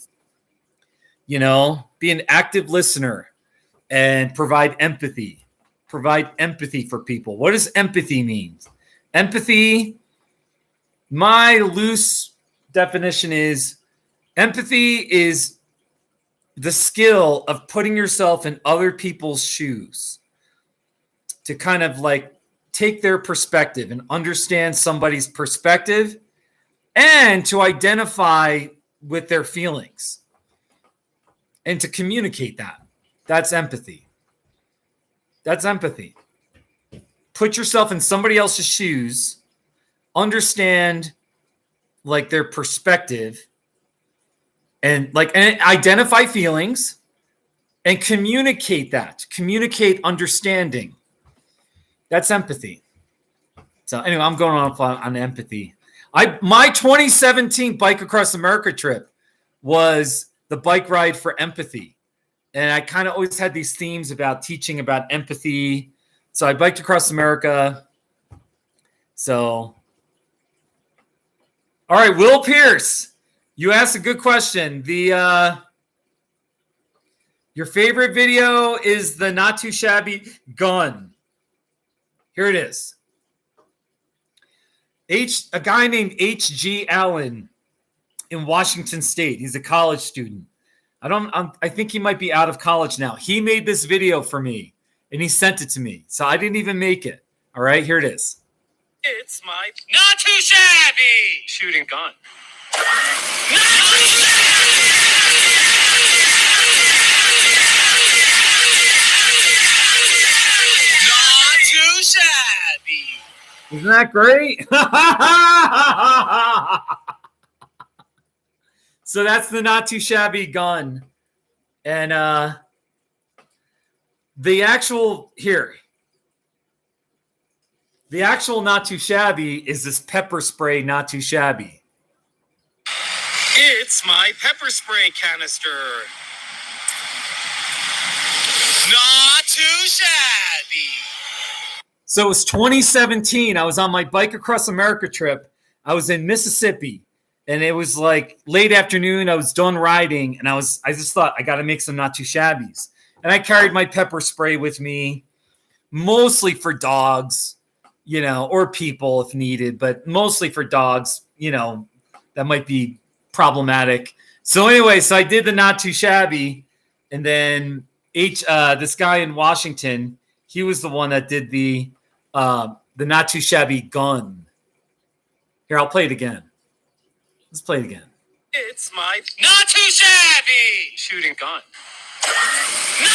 You know, be an active listener and provide empathy. Provide empathy for people. What does empathy mean? Empathy, my loose definition is empathy is the skill of putting yourself in other people's shoes to kind of like take their perspective and understand somebody's perspective and to identify with their feelings and to communicate that. That's empathy. That's empathy. Put yourself in somebody else's shoes, understand like their perspective and identify feelings and communicate that. Communicate understanding. That's empathy. So anyway, I'm going on empathy. My 2017 Bike Across America trip was the bike ride for empathy. And I kind of always had these themes about teaching about empathy. So I biked across America. So, all right, Will Pierce, you asked a good question. Your favorite video is the not too shabby gun. Here it is. A guy named H.G. Allen in Washington State. He's a college student. I think he might be out of college now. He made this video for me, and he sent it to me. So I didn't even make it. All right, here it is. It's my not too shabby shooting gun. Not too shabby. Isn't that great? So that's the not too shabby gun. And the actual not too shabby is this pepper spray not too shabby. It's my pepper spray canister. Not too shabby. So it was 2017. I was on my Bike Across America trip. I was in Mississippi. And it was like late afternoon. I was done riding, and I just thought I got to make some not too shabbies. And I carried my pepper spray with me, mostly for dogs, or people if needed, but mostly for dogs, that might be problematic. So anyway, I did the not too shabby, and then this guy in Washington, he was the one that did the not too shabby gun. Here, I'll play it again. Let's play it again. It's my not too shabby shooting gun. Not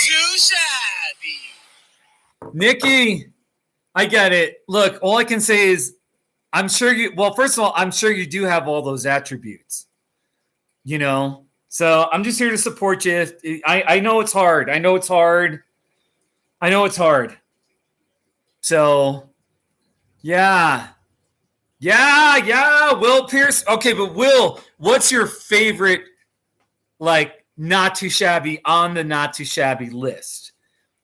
too shabby. Nikki, I get it. Look, all I can say is I'm sure you, well, first of all, I'm sure you do have all those attributes, you know? So I'm just here to support you. I know it's hard. I know it's hard. So, yeah. Will Pierce. Okay, but Will, what's your favorite, like, not too shabby on the not too shabby list?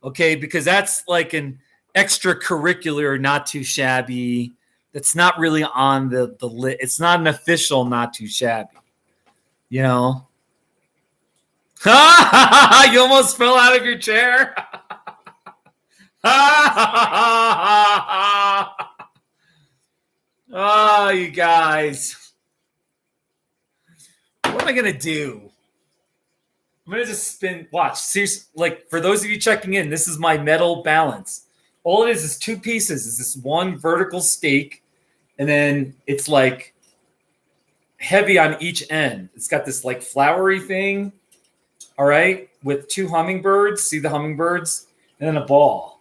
Okay, because that's like an extracurricular not too shabby. That's not really on the list. It's not an official not too shabby. You know? You almost fell out of your chair. Oh, you guys. What am I going to do? I'm going to just spin. Watch. Seriously, like, for those of you checking in, this is my metal balance. All it is two pieces. Is this one vertical stake, and then it's like heavy on each end. It's got this like flowery thing, all right, with two hummingbirds. See the hummingbirds? And then a ball.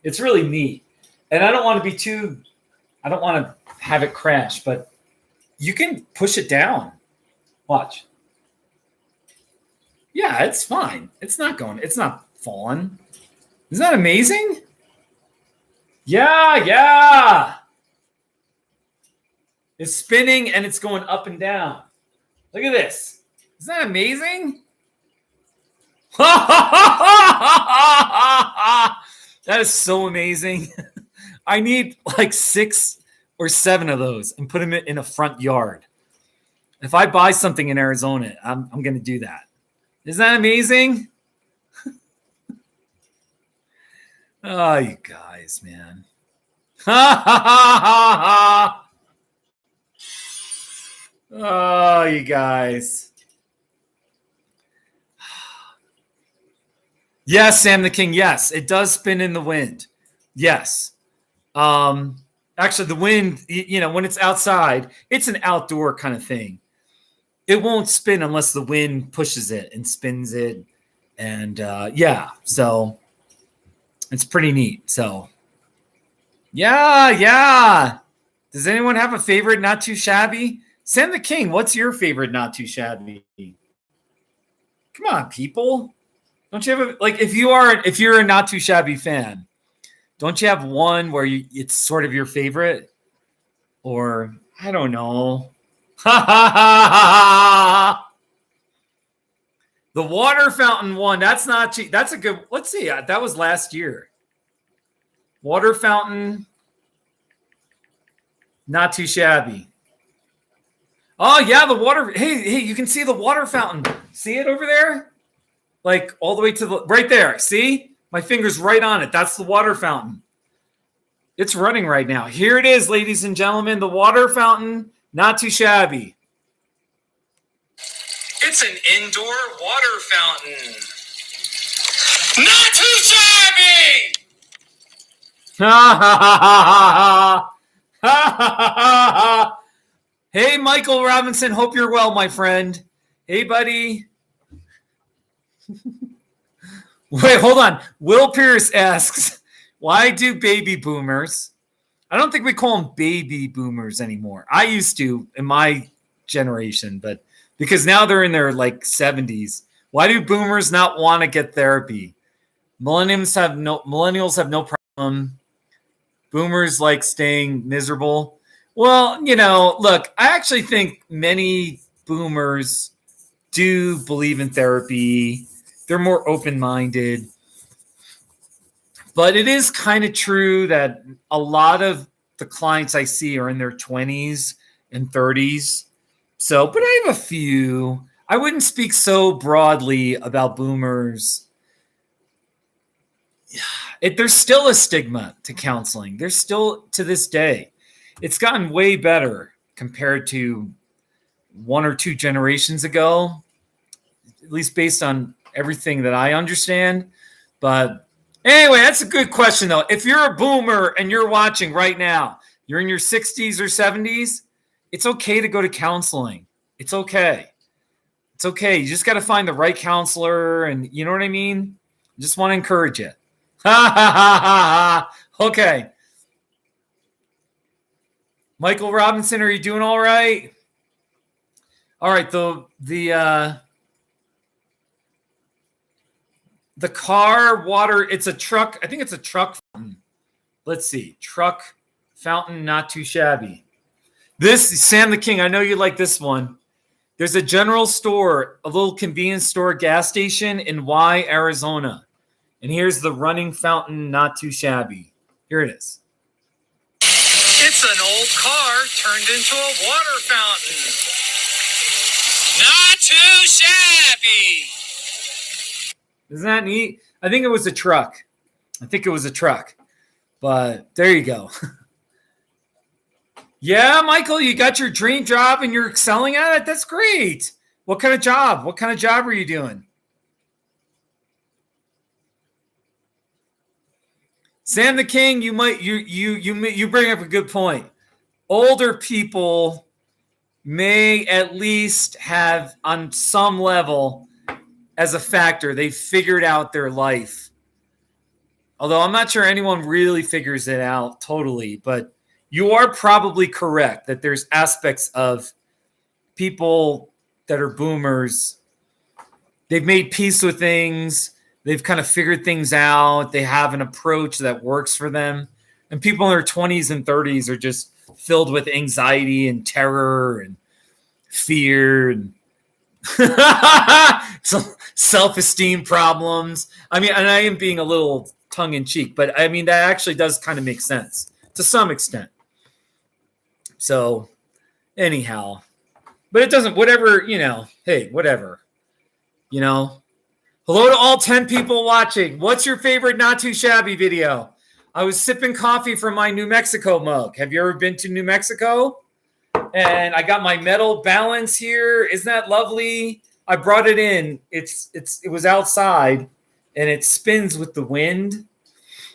It's really neat. And I don't want to have it crash, but you can push it down. Watch. Yeah, it's fine. It's not falling. Isn't that amazing? Yeah. It's spinning and it's going up and down. Look at this. Isn't that amazing? That is so amazing. I need like 6 or 7 of those and put them in a front yard. If I buy something in Arizona, I'm going to do that. Isn't that amazing? Oh, you guys, man. Oh, you guys. Yes, Sam the King. Yes, it does spin in the wind. Yes. Actually, the wind, when it's outside, it's an outdoor kind of thing. It won't spin unless the wind pushes it and spins it. And so it's pretty neat. So, yeah. Does anyone have a favorite not too shabby? Sam the King, what's your favorite not too shabby? Come on, people. Don't you have if you're a not too shabby fan, don't you have one where it's sort of your favorite? Or I don't know. The water fountain one, that's not cheap. That's a good. Let's see. That was last year. Water fountain, not too shabby. Oh yeah, the water. Hey, you can see the water fountain. See it over there? Like all the way to the right there. See? My finger's right on it. That's the water fountain. It's running right now. Here it is, ladies and gentlemen. The water fountain, not too shabby. It's an indoor water fountain. Not too shabby! Hey, Michael Robinson. Hope you're well, my friend. Hey, buddy. Wait, hold on. Will Pierce asks, why do baby boomers? I don't think we call them baby boomers anymore. I used to in my generation, but because now they're in their like 70s. Why do boomers not want to get therapy? Millennials have no problem. Boomers like staying miserable. Well, look, I actually think many boomers do believe in therapy. They're more open-minded. But it is kind of true that a lot of the clients I see are in their 20s and 30s. So, but I have a few. I wouldn't speak so broadly about boomers. There's still a stigma to counseling. There's still, to this day, it's gotten way better compared to 1 or 2 generations ago, at least based on everything that I understand. But Anyway, that's a good question, though. If you're a boomer and you're watching right now, you're in your 60s or 70s, it's okay to go to counseling. It's okay. It's okay. You just got to find the right counselor, and you know what I mean? I just want to encourage you. Ha ha ha ha ha. Okay. Michael Robinson, are you doing all right? All right. The car water, it's a truck. I think it's a truck fountain. Let's see. Truck fountain, not too shabby. This, Sam the King, I know you like this one. There's a general store, a little convenience store gas station in Y, Arizona. And here's the running fountain, not too shabby. Here it is. It's an old car turned into a water fountain. Not too shabby. Isn't that neat? I think it was a truck. But there you go. Yeah, Michael, you got your dream job and you're excelling at it. That's great. What kind of job? What kind of job are you doing? Sam the King, you bring up a good point. Older people may at least have, on some level, as a factor, they figured out their life. Although I'm not sure anyone really figures it out totally, but you are probably correct that there's aspects of people that are boomers. They've made peace with things. They've kind of figured things out. They have an approach that works for them. And people in their 20s and 30s are just filled with anxiety and terror and fear and self-esteem problems. I mean, and I am being a little tongue-in-cheek, but I mean, that actually does kind of make sense to some extent. So anyhow, but it doesn't, whatever, hey, whatever, Hello to all 10 people watching. What's your favorite Not Too Shabby video? I was sipping coffee from my New Mexico mug. Have you ever been to New Mexico? And I got my metal balance here. Isn't that lovely? I brought it in. It was outside, and it spins with the wind.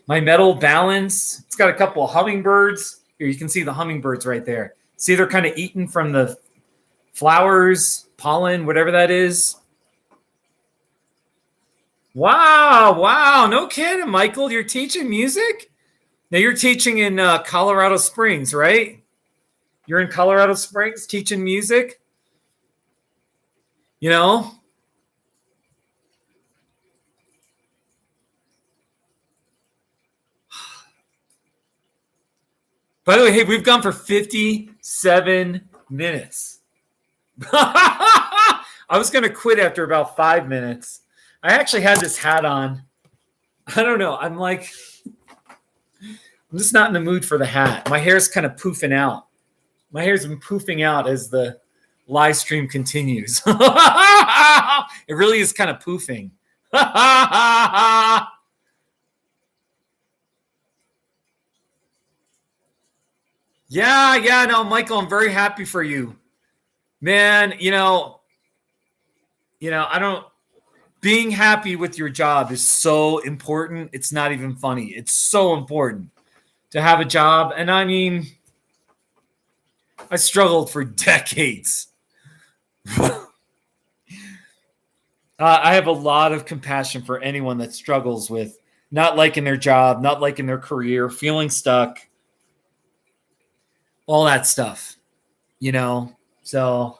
My metal balance. It's got a couple of hummingbirds. Here, you can see the hummingbirds right there. See, they're kind of eating from the flowers, pollen, whatever that is. Wow. No kidding, Michael. You're teaching music? Now, you're teaching in Colorado Springs, right? You're in Colorado Springs teaching music? By the way, hey, we've gone for 57 minutes. I was going to quit after about 5 minutes. I actually had this hat on. I don't know. I'm just not in the mood for the hat. My hair's kind of poofing out. My hair's been poofing out as the live stream continues. It really is kind of poofing. Yeah, no, Michael, I'm very happy for you. Man, being happy with your job is so important. It's not even funny. It's so important to have a job. And I mean, I struggled for decades. I have a lot of compassion for anyone that struggles with not liking their job, not liking their career, feeling stuck, all that stuff, So,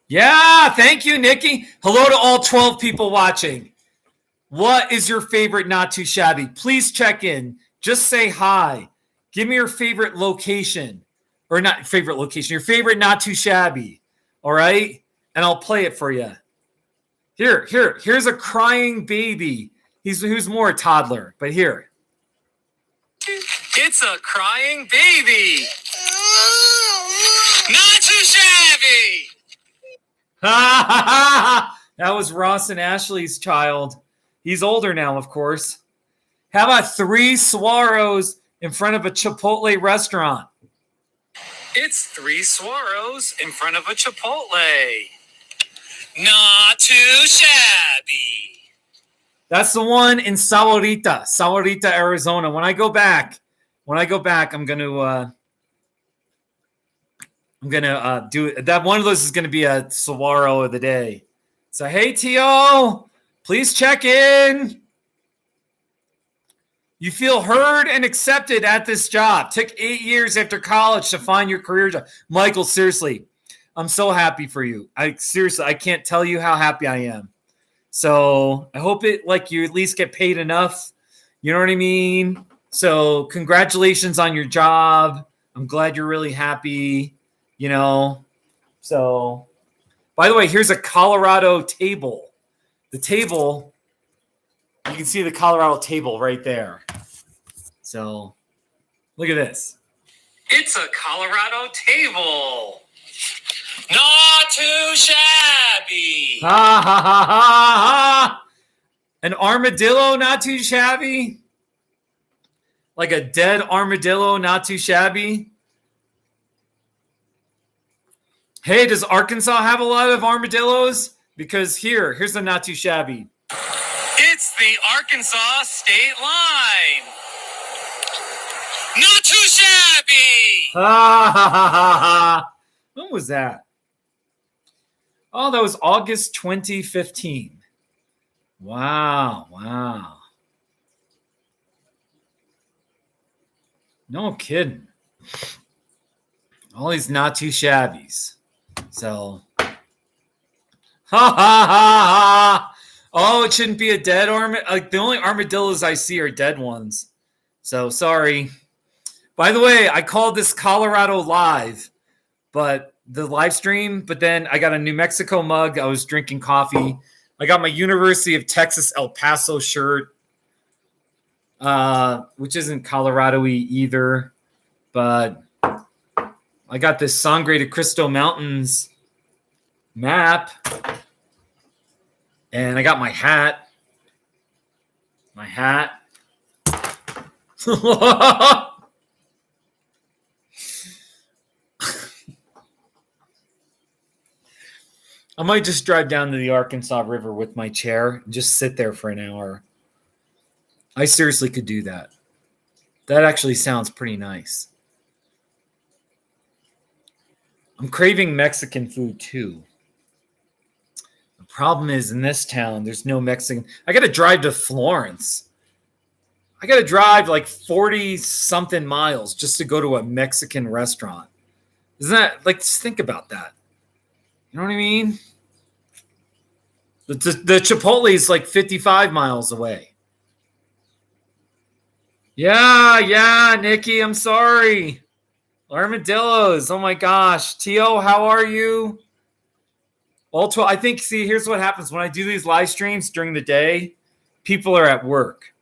yeah, thank you, Nikki. Hello to all 12 people watching. What is your favorite Not Too Shabby? Please check in. Just say hi. Give me your favorite location. Or not favorite location, your favorite Not Too Shabby. All right? And I'll play it for you. Here's a crying baby. Who's more a toddler, but here. It's a crying baby. Not too shabby. That was Ross and Ashley's child. He's older now, of course. How about 3 Swaros in front of a Chipotle restaurant? It's 3 Swaros in front of a Chipotle. Not too shabby. That's the one in Sahuarita, Arizona. When I go back, I'm gonna do that. One of those is gonna be a saguaro of the day. So hey, T.O., please check in. You feel heard and accepted at this job. Took 8 years after college to find your career job. Michael, seriously, I'm so happy for you. I can't tell you how happy I am. So I hope you at least get paid enough. You know what I mean? So congratulations on your job. I'm glad you're really happy, So, by the way, here's a Colorado table. The table, you can see the Colorado table right there. So, look at this. It's a Colorado table. Not too shabby. Ha ha ha ha ha. An armadillo, not too shabby. Like a dead armadillo, not too shabby. Hey, does Arkansas have a lot of armadillos? Because here's the not too shabby. It's the Arkansas state line. Not too shabby. Ha ha ha ha ha. When was that? Oh, that was August 2015. Wow. No kidding. All these not too shabbies. So, ha ha ha ha. Oh, it shouldn't be a dead armadillo. Like the only armadillos I see are dead ones. So sorry. By the way, I called this Colorado live, but the live stream. But then I got a New Mexico mug. I was drinking coffee. I got my University of Texas El Paso shirt, which isn't Colorado-y either, but I got this Sangre de Cristo Mountains map, and I got my hat. I might just drive down to the Arkansas River with my chair and just sit there for an hour. I seriously could do that. That actually sounds pretty nice. I'm craving Mexican food too. The problem is in this town, there's no Mexican. I got to drive to Florence. I got to drive like 40 something miles just to go to a Mexican restaurant. Isn't that just think about that? You know what I mean? The Chipotle is like 55 miles away. Yeah, Nikki, I'm sorry. Armadillos. Oh my gosh. Tio, how are you? I think, here's what happens when I do these live streams during the day. People are at work.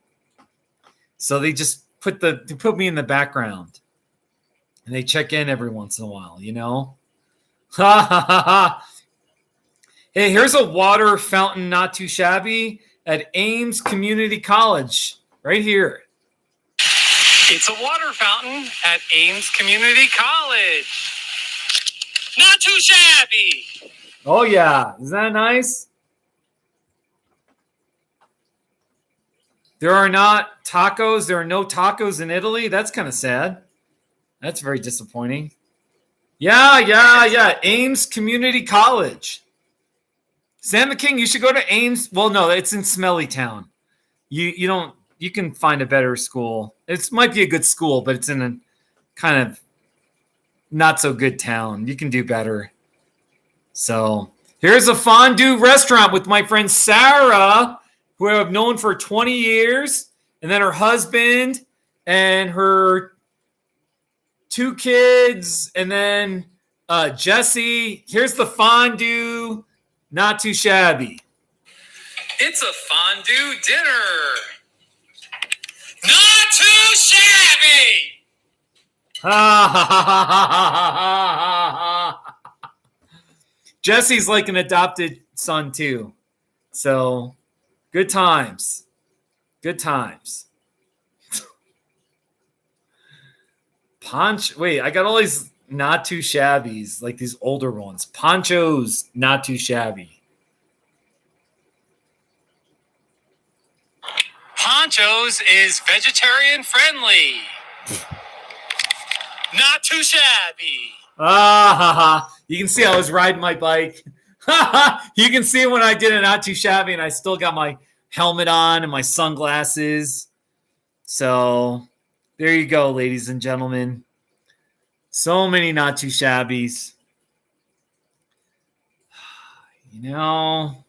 So they just put me in the background. And they check in every once in a while, Ha ha ha ha. Hey, here's a water fountain not too shabby at Ames Community College. Right here. It's a water fountain at Ames Community College. Not too shabby. Oh, yeah. Isn't that nice? There are not tacos. There are no tacos in Italy. That's kind of sad. That's very disappointing. Yeah. Ames Community College. Sam the King, you should go to Ames. Well, no, it's in Smelly Town. You can find a better school. It might be a good school, but it's in a kind of not so good town. You can do better. So here's a fondue restaurant with my friend Sarah, who I've known for 20 years, and then her husband and her 2 kids, and then Jesse. Here's the fondue, not too shabby. It's a fondue dinner. Not too shabby. Jesse's like an adopted son too. So good times. Wait, I got all these not too shabbies, like these older ones. Ponchos, not too shabby. Ponchos is vegetarian friendly. Not too shabby. You can see I was riding my bike. You can see when I did it not too shabby, and I still got my helmet on and my sunglasses. So there you go, ladies and gentlemen. So many not too shabbies. You know,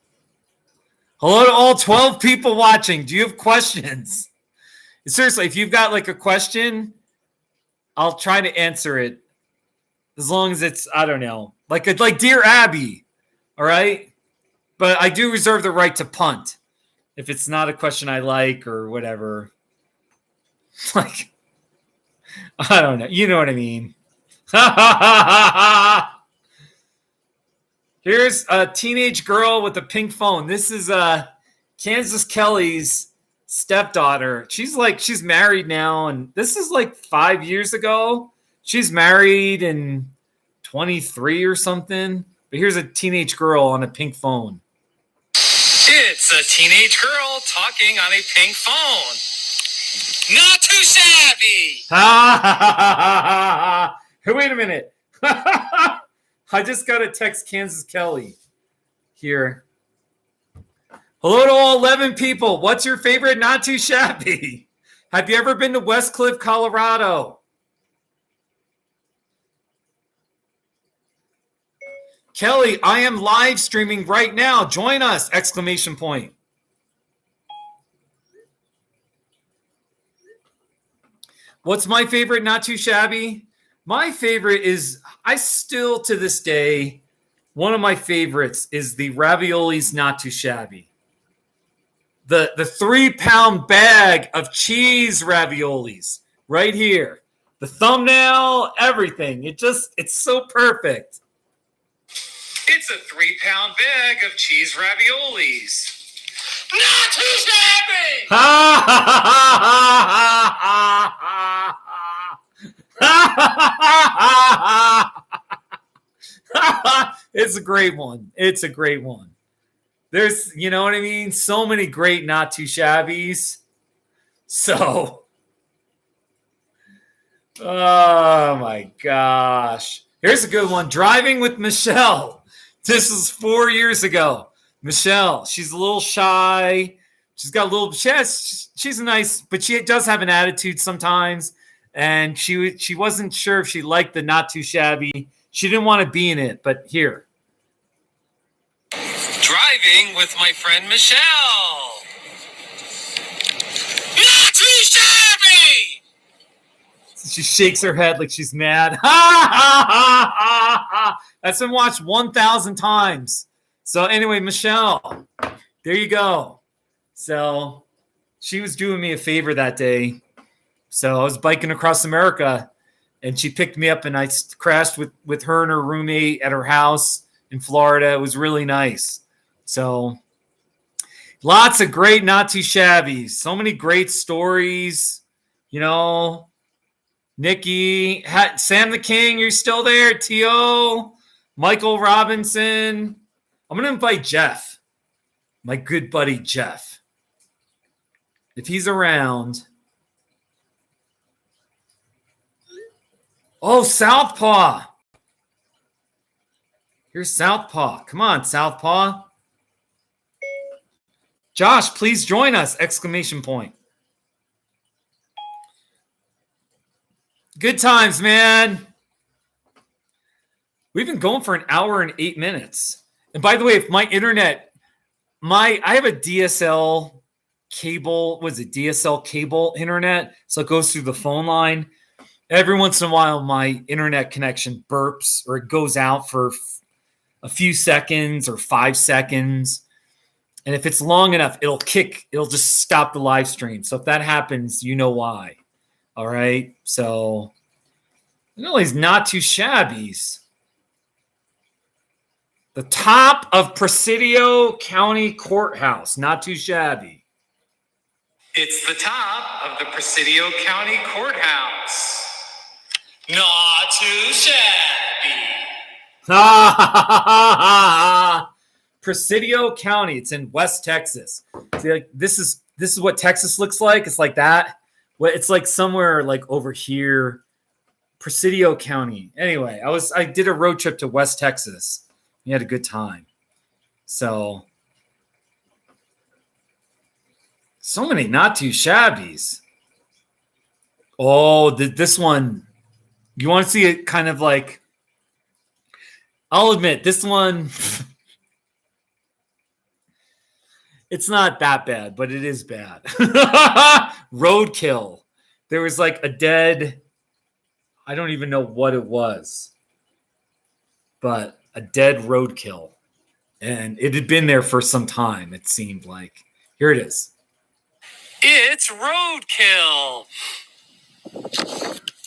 hello to all 12 people watching. Do you have questions? Seriously, if you've got like a question, I'll try to answer it. As long as it's, I don't know, like Dear Abby, all right? But I do reserve the right to punt if it's not a question I like or whatever. Like, I don't know. You know what I mean. Here's a teenage girl with a pink phone. This is Kansas Kelly's stepdaughter. She's married now, and this is like 5 years ago. She's married in 23 or something. But here's a teenage girl on a pink phone. It's a teenage girl talking on a pink phone. Not too shabby. Wait a minute. I just got to text Kansas Kelly here. Hello to all 11 people. What's your favorite not too shabby? Have you ever been to West Cliff, Colorado? Kelly, I am live streaming right now. Join us! Exclamation point. What's my favorite not too shabby? My favorite is, I still to this day, one of my favorites is the raviolis not too shabby. The 3-pound bag of cheese raviolis right here. The thumbnail, everything. It's so perfect. It's a 3-pound bag of cheese raviolis. Not too shabby! It's a great one. It's a great one. There's, you know what I mean? So many great not too shabbies. So, oh my gosh. Here's a good one. Driving with Michelle. This was 4 years ago. Michelle, she's a little shy. She's got a little, she's nice, but she does have an attitude sometimes. And she wasn't sure if she liked the not too shabby. She didn't want to be in it, but here. Driving with my friend Michelle. Not too shabby! She shakes her head like she's mad. That's been watched 1,000 times. So anyway, Michelle, there you go. So she was doing me a favor that day. So I was biking across America, and she picked me up, and I crashed with her and her roommate at her house in Florida. It was really nice. So lots of great not too shabby. So many great stories. You know, Nikki, Sam the King, you're still there. T.O., Michael Robinson. I'm going to invite Jeff, my good buddy Jeff. If he's around. Oh, Southpaw. Here's Southpaw. Come on, Southpaw. Josh, please join us! Exclamation point. Good times, man. We've been going for an hour and 8 minutes. And by the way, if my internet, I have a DSL cable, DSL cable internet, so it goes through the phone line. Every once in a while, my internet connection burps or it goes out for a few seconds or 5 seconds. And if it's long enough, it'll just stop the live stream. So if that happens, you know why. All right. So, these not too shabbies. The top of Presidio County Courthouse. Not too shabby. It's the top of the Presidio County Courthouse. Not too shabby. Presidio County. It's in West Texas. See, this is this is what Texas looks like. It's like that. Well, it's like somewhere like over here, Presidio County. Anyway, I did a road trip to West Texas. We had a good time. So many not too shabbies. Oh, this one. You want to see it kind of like, I'll admit this one, it's not that bad, but it is bad. Roadkill. There was like a dead, I don't even know what it was, but a dead roadkill. And it had been there for some time, it seemed like. Here it is. It's roadkill.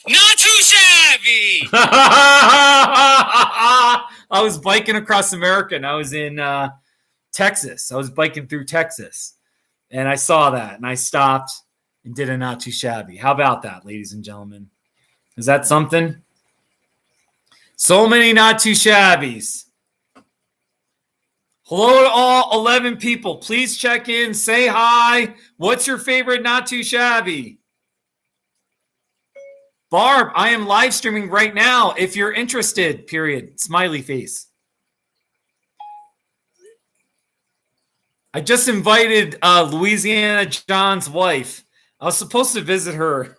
Not too shabby. I was biking across America, and I was in Texas. I was biking through Texas, and I saw that, and I stopped and did a not too shabby. How about that, ladies and gentlemen? Is that something? So many not too shabbies. Hello to all 11 people. Please check in. Say hi. What's your favorite not too shabby? Barb, I am live streaming right now. If you're interested, period. Smiley face. I just invited Louisiana John's wife. I was supposed to visit her.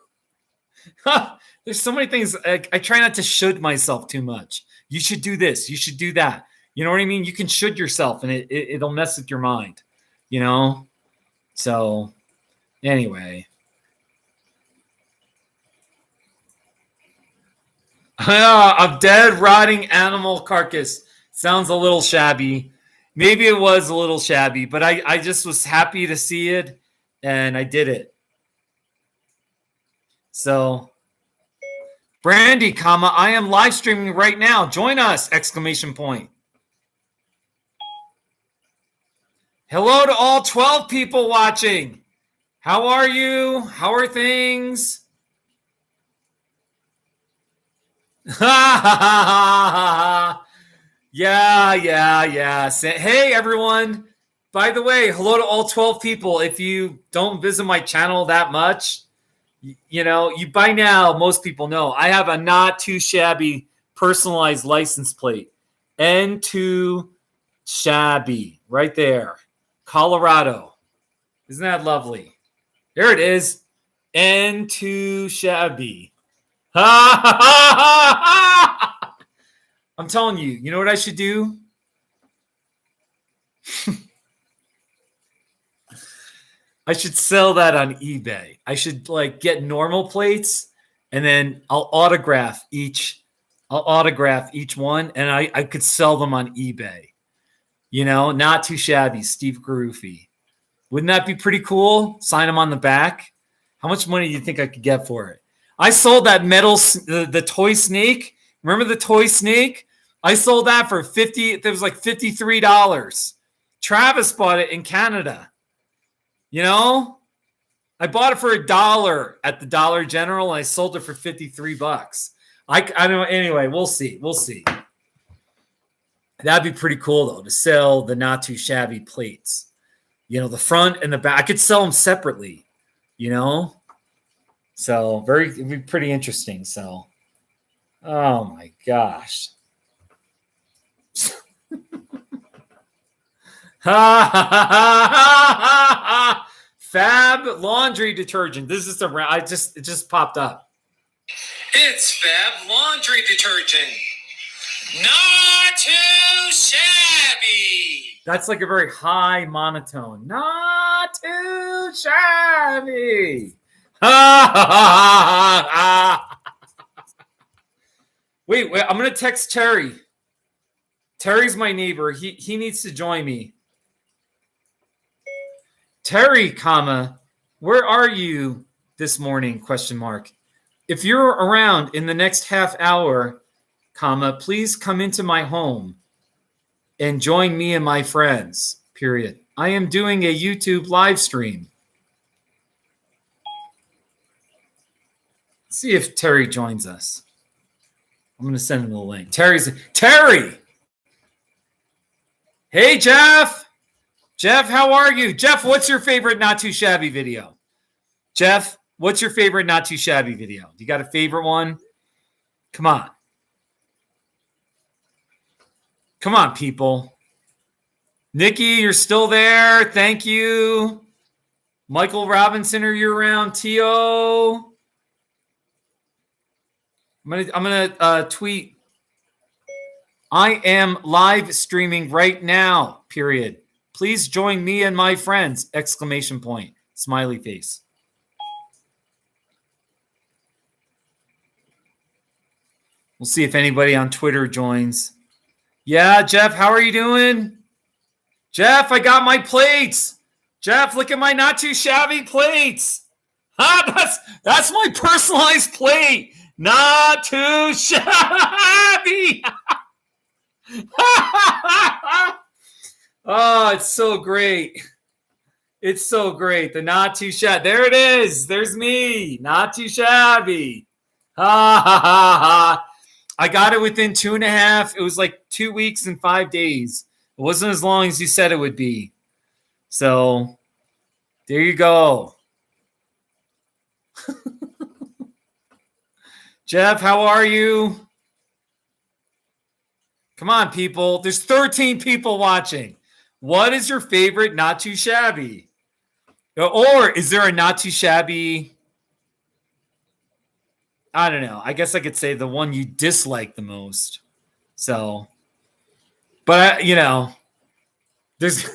There's so many things. I try not to should myself too much. You should do this. You should do that. You know what I mean? You can should yourself, and it'll mess with your mind. You know? So, anyway. A dead, rotting animal carcass. Sounds a little shabby. Maybe it was a little shabby, but I just was happy to see it, and I did it. So, Brandy, I am live streaming right now. Join us! Exclamation point. Hello to all 12 people watching. How are you? How are things? Yeah. Hey, everyone. By the way, hello to all 12 people. If you don't visit my channel that much, you know, you by now, most people know I have a not too shabby personalized license plate. N2 shabby right there. Colorado. Isn't that lovely? There it is. N2 shabby. I'm telling you, you know what I should do? I should sell that on eBay. I should like get normal plates, and then I'll autograph each one, and I could sell them on eBay. You know, not too shabby, Steve Garuffi. Wouldn't that be pretty cool? Sign them on the back. How much money do you think I could get for it? I sold that metal, the toy snake. Remember the toy snake? I sold that for $50. It was like $53. Travis bought it in Canada. You know, I bought it for $1 at the Dollar General, and I sold it for $53. I don't know. Anyway, we'll see. That'd be pretty cool though to sell the not too shabby plates. You know, the front and the back. I could sell them separately. You know. So it'd be pretty interesting. So, oh my gosh. Fab laundry detergent. This is it just popped up. It's Fab laundry detergent. Not too shabby. That's like a very high monotone. Not too shabby. Wait, I'm gonna text Terry. Terry's my neighbor. He needs to join me. Terry, where are you this morning? ? If you're around in the next half hour, please come into my home and join me and my friends. Period. I am doing a YouTube live stream. See if Terry joins us. I'm going to send him the link. Terry! Hey, Jeff! Jeff, how are you? Jeff, what's your favorite Not Too Shabby video? Jeff, what's your favorite Not Too Shabby video? You got a favorite one? Come on. Come on, people. Nikki, you're still there. Thank you. Michael Robinson, are you around? T.O. I'm gonna tweet. I am live streaming right now, period. Please join me and my friends, exclamation point, smiley face. We'll see if anybody on Twitter joins. Yeah, Jeff, how are you doing? Jeff, I got my plates. Jeff, look at my Not Too Shabby plates. That's my personalized plate. Not Too Shabby. Oh, it's so great. It's so great. The Not Too Shabby. There it is. There's me. Not Too Shabby. Ha ha ha ha. I got it within 2.5. It was like 2 weeks and 5 days. It wasn't as long as you said it would be. So there you go. Jeff, how are you? Come on, people. There's 13 people watching. What is your favorite Not Too Shabby? Or is there a Not Too Shabby? I don't know. I guess I could say the one you dislike the most. So, but there's.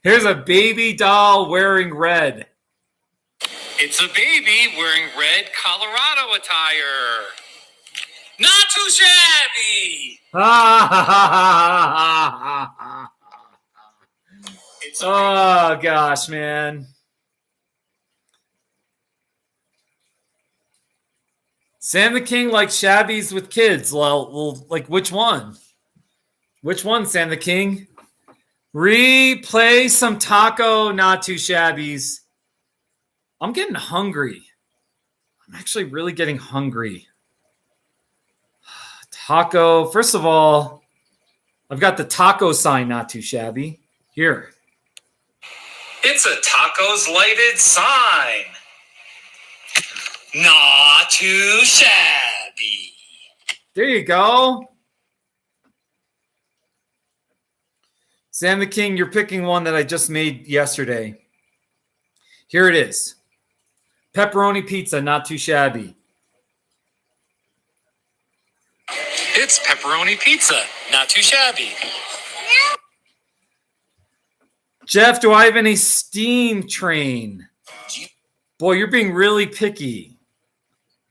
Here's a baby doll wearing red. It's a baby wearing red Colorado attire. Not too shabby. Oh gosh, man. Sam the King likes shabbies with kids. Well, like which one? Which one, Sam the King? Replay some taco Not Too Shabbies. I'm getting hungry. I'm actually really getting hungry. Taco. First of all, I've got the taco sign Not Too Shabby. Here. It's a tacos lighted sign. Not too shabby. There you go. Sam the King, you're picking one that I just made yesterday. Here it is. Pepperoni pizza, Not Too Shabby. It's pepperoni pizza, not too shabby. Jeff, do I have any steam train? Boy, you're being really picky.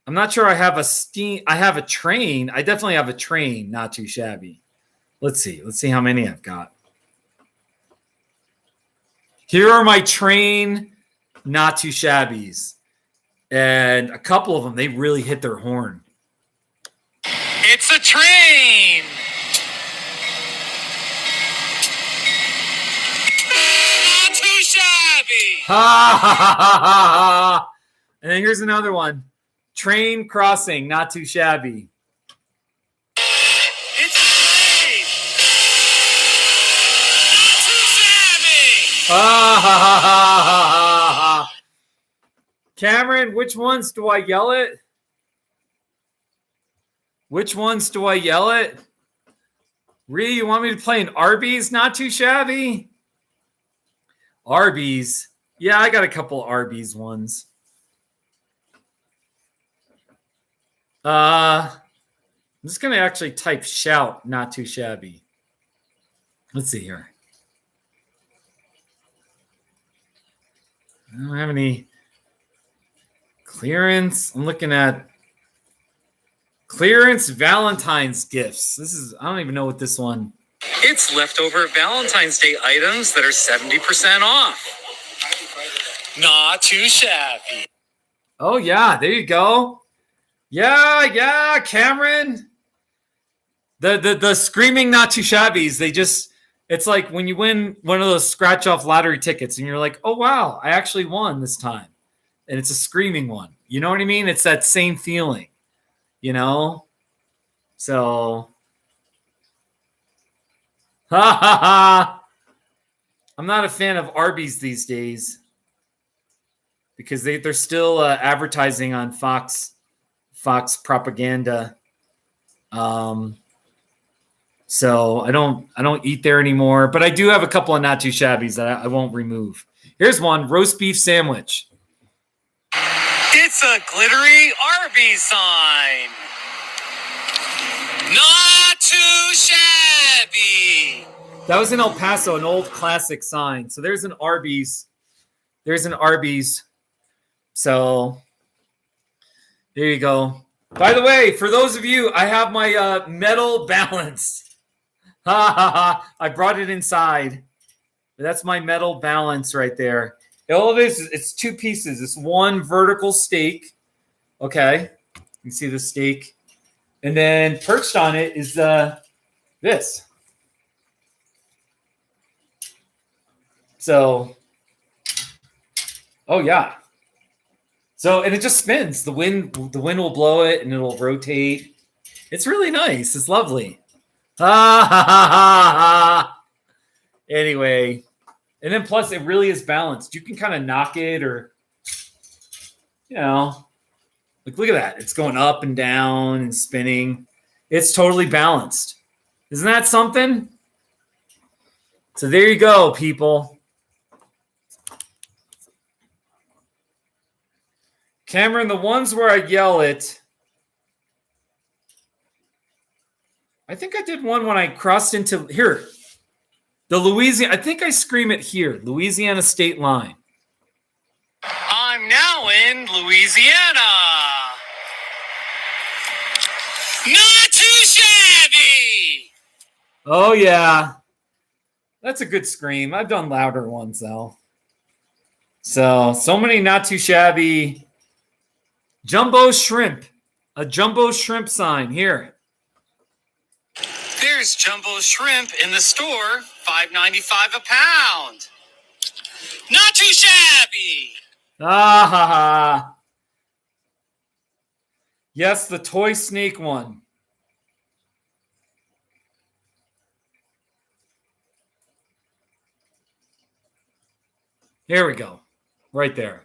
I'm not sure I have a steam. I have a train. I definitely have a train, Not Too Shabby. Let's see. Let's see how many I've got. Here are my train Not Too Shabbies. And a couple of them, they really hit their horn. It's a train. Not too shabby. Ha ha ha ha ha. And then here's another one. Train crossing, Not Too Shabby. It's a train. Not too shabby. Ha ha ha ha ha ha. Cameron, which ones do I yell at? Which ones do I yell at? Ree, you want me to play an Arby's Not Too Shabby? Arby's. Yeah, I got a couple Arby's ones. I'm just going to actually type shout Not Too Shabby. Let's see here. I don't have any clearance. I'm looking at clearance Valentine's gifts. I don't even know what this one. It's leftover Valentine's Day items that are 70% off. Not too shabby. Oh, yeah. There you go. Yeah, Cameron. The screaming Not Too Shabbies. It's like when you win one of those scratch off lottery tickets and you're like, oh, wow, I actually won this time. And it's a screaming one. You know what I mean? It's that same feeling. You know? So, ha ha ha. I'm not a fan of Arby's these days because they're still advertising on Fox propaganda. So I don't eat there anymore, but I do have a couple of not too shabbies that I won't remove. Here's one: roast beef sandwich. It's a glittery Arby's sign. Not too shabby. That was in El Paso, an old classic sign. So there's an Arby's. There's an Arby's. So there you go. By the way, for those of you, I have my metal balance. Ha ha ha. I brought it inside. That's my metal balance right there. All it is, it's two pieces. It's one vertical steak. Okay. You see the steak. And then perched on it is this. So, oh yeah. So, and it just spins. The wind will blow it and it'll rotate. It's really nice. It's lovely. Ha ha ha ha. Anyway, and then plus it really is balanced. You can kind of knock it or, like look at that. It's going up and down and spinning. It's totally balanced. Isn't that something? So there you go, people. Cameron, the ones where I yell it, I think I did one when I crossed into here. The Louisiana, I think I scream it here, Louisiana state line. I'm now in Louisiana. Not too shabby. Oh, yeah. That's a good scream. I've done louder ones, though. So many not too shabby. Jumbo shrimp. A jumbo shrimp sign here. There's jumbo shrimp in the store, $5.95 a pound. Not too shabby. Ah ha ha. Yes, the toy snake one. Here we go. Right there.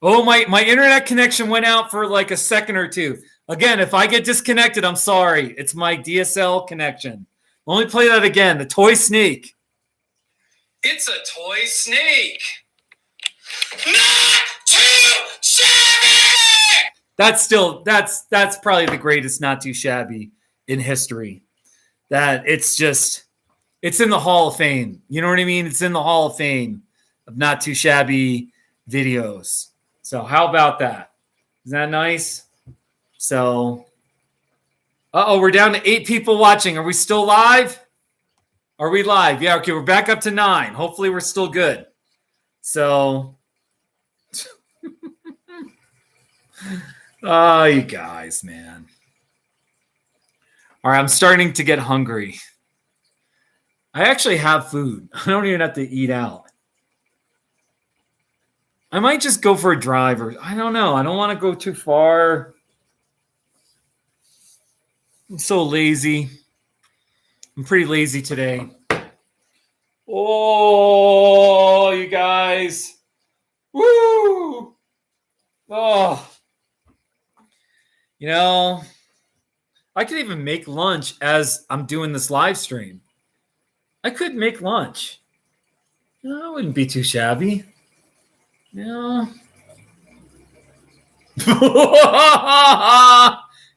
Oh, my internet connection went out for like a second or two. Again, if I get disconnected, I'm sorry. It's my DSL connection. Let me play that again. The toy snake. It's a toy snake. Not too shabby. That's probably the greatest not too shabby in history. That it's in the Hall of Fame. You know what I mean? It's in the Hall of Fame of not too shabby videos. So how about that? Isn't that nice? So, we're down to 8 people watching. Are we still live? Are we live? Yeah, okay, we're back up to 9. Hopefully we're still good. So, oh, you guys, man. All right, I'm starting to get hungry. I actually have food. I don't even have to eat out. I might just go for a drive, or I don't know. I don't want to go too far. I'm so lazy. I'm pretty lazy today. Oh, you guys. Woo! Oh. I could even make lunch as I'm doing this live stream. I could make lunch. That wouldn't be too shabby.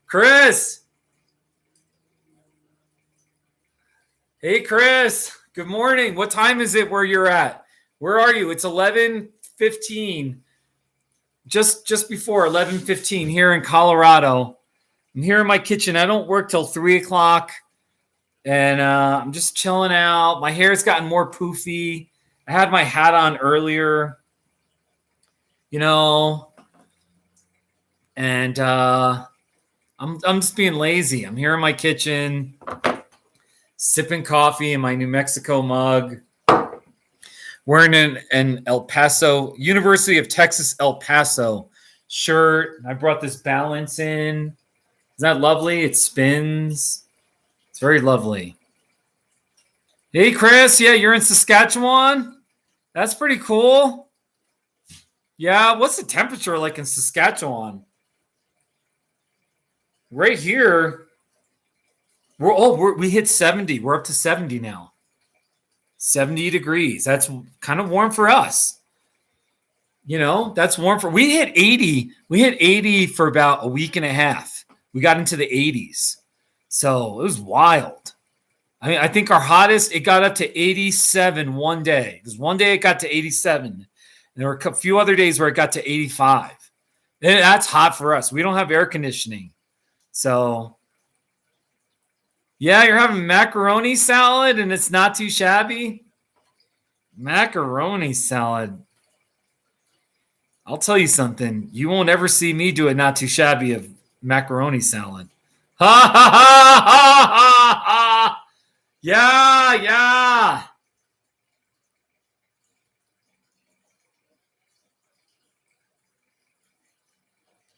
Chris. Hey, Chris. Good morning. What time is it where you're at? Where are you? It's 11:15. Just before 11:15 here in Colorado. I'm here in my kitchen. I don't work till 3 o'clock. And I'm just chilling out. My hair's gotten more poofy. I had my hat on earlier. And I'm just being lazy. I'm here in my kitchen, sipping coffee in my New Mexico mug. Wearing an El Paso, University of Texas, El Paso shirt. I brought this balance in. Isn't that lovely? It spins. It's very lovely. Hey, Chris. Yeah, you're in Saskatchewan? That's pretty cool. Yeah, what's the temperature like in Saskatchewan? Right here, we hit 70. We're up to 70 now. 70 degrees. That's kind of warm for us. You know, that's warm for we hit 80. We hit 80 for about a week and a half. We got into the 80s. So it was wild. I mean, I think our hottest, it got up to 87 one day. Because one day it got to 87. And there were a few other days where it got to 85. And that's hot for us. We don't have air conditioning. So, yeah, you're having macaroni salad and it's not too shabby. Macaroni salad. I'll tell you something. You won't ever see me do a not too shabby of macaroni salad. Ha ha ha ha ha ha. Yeah, yeah.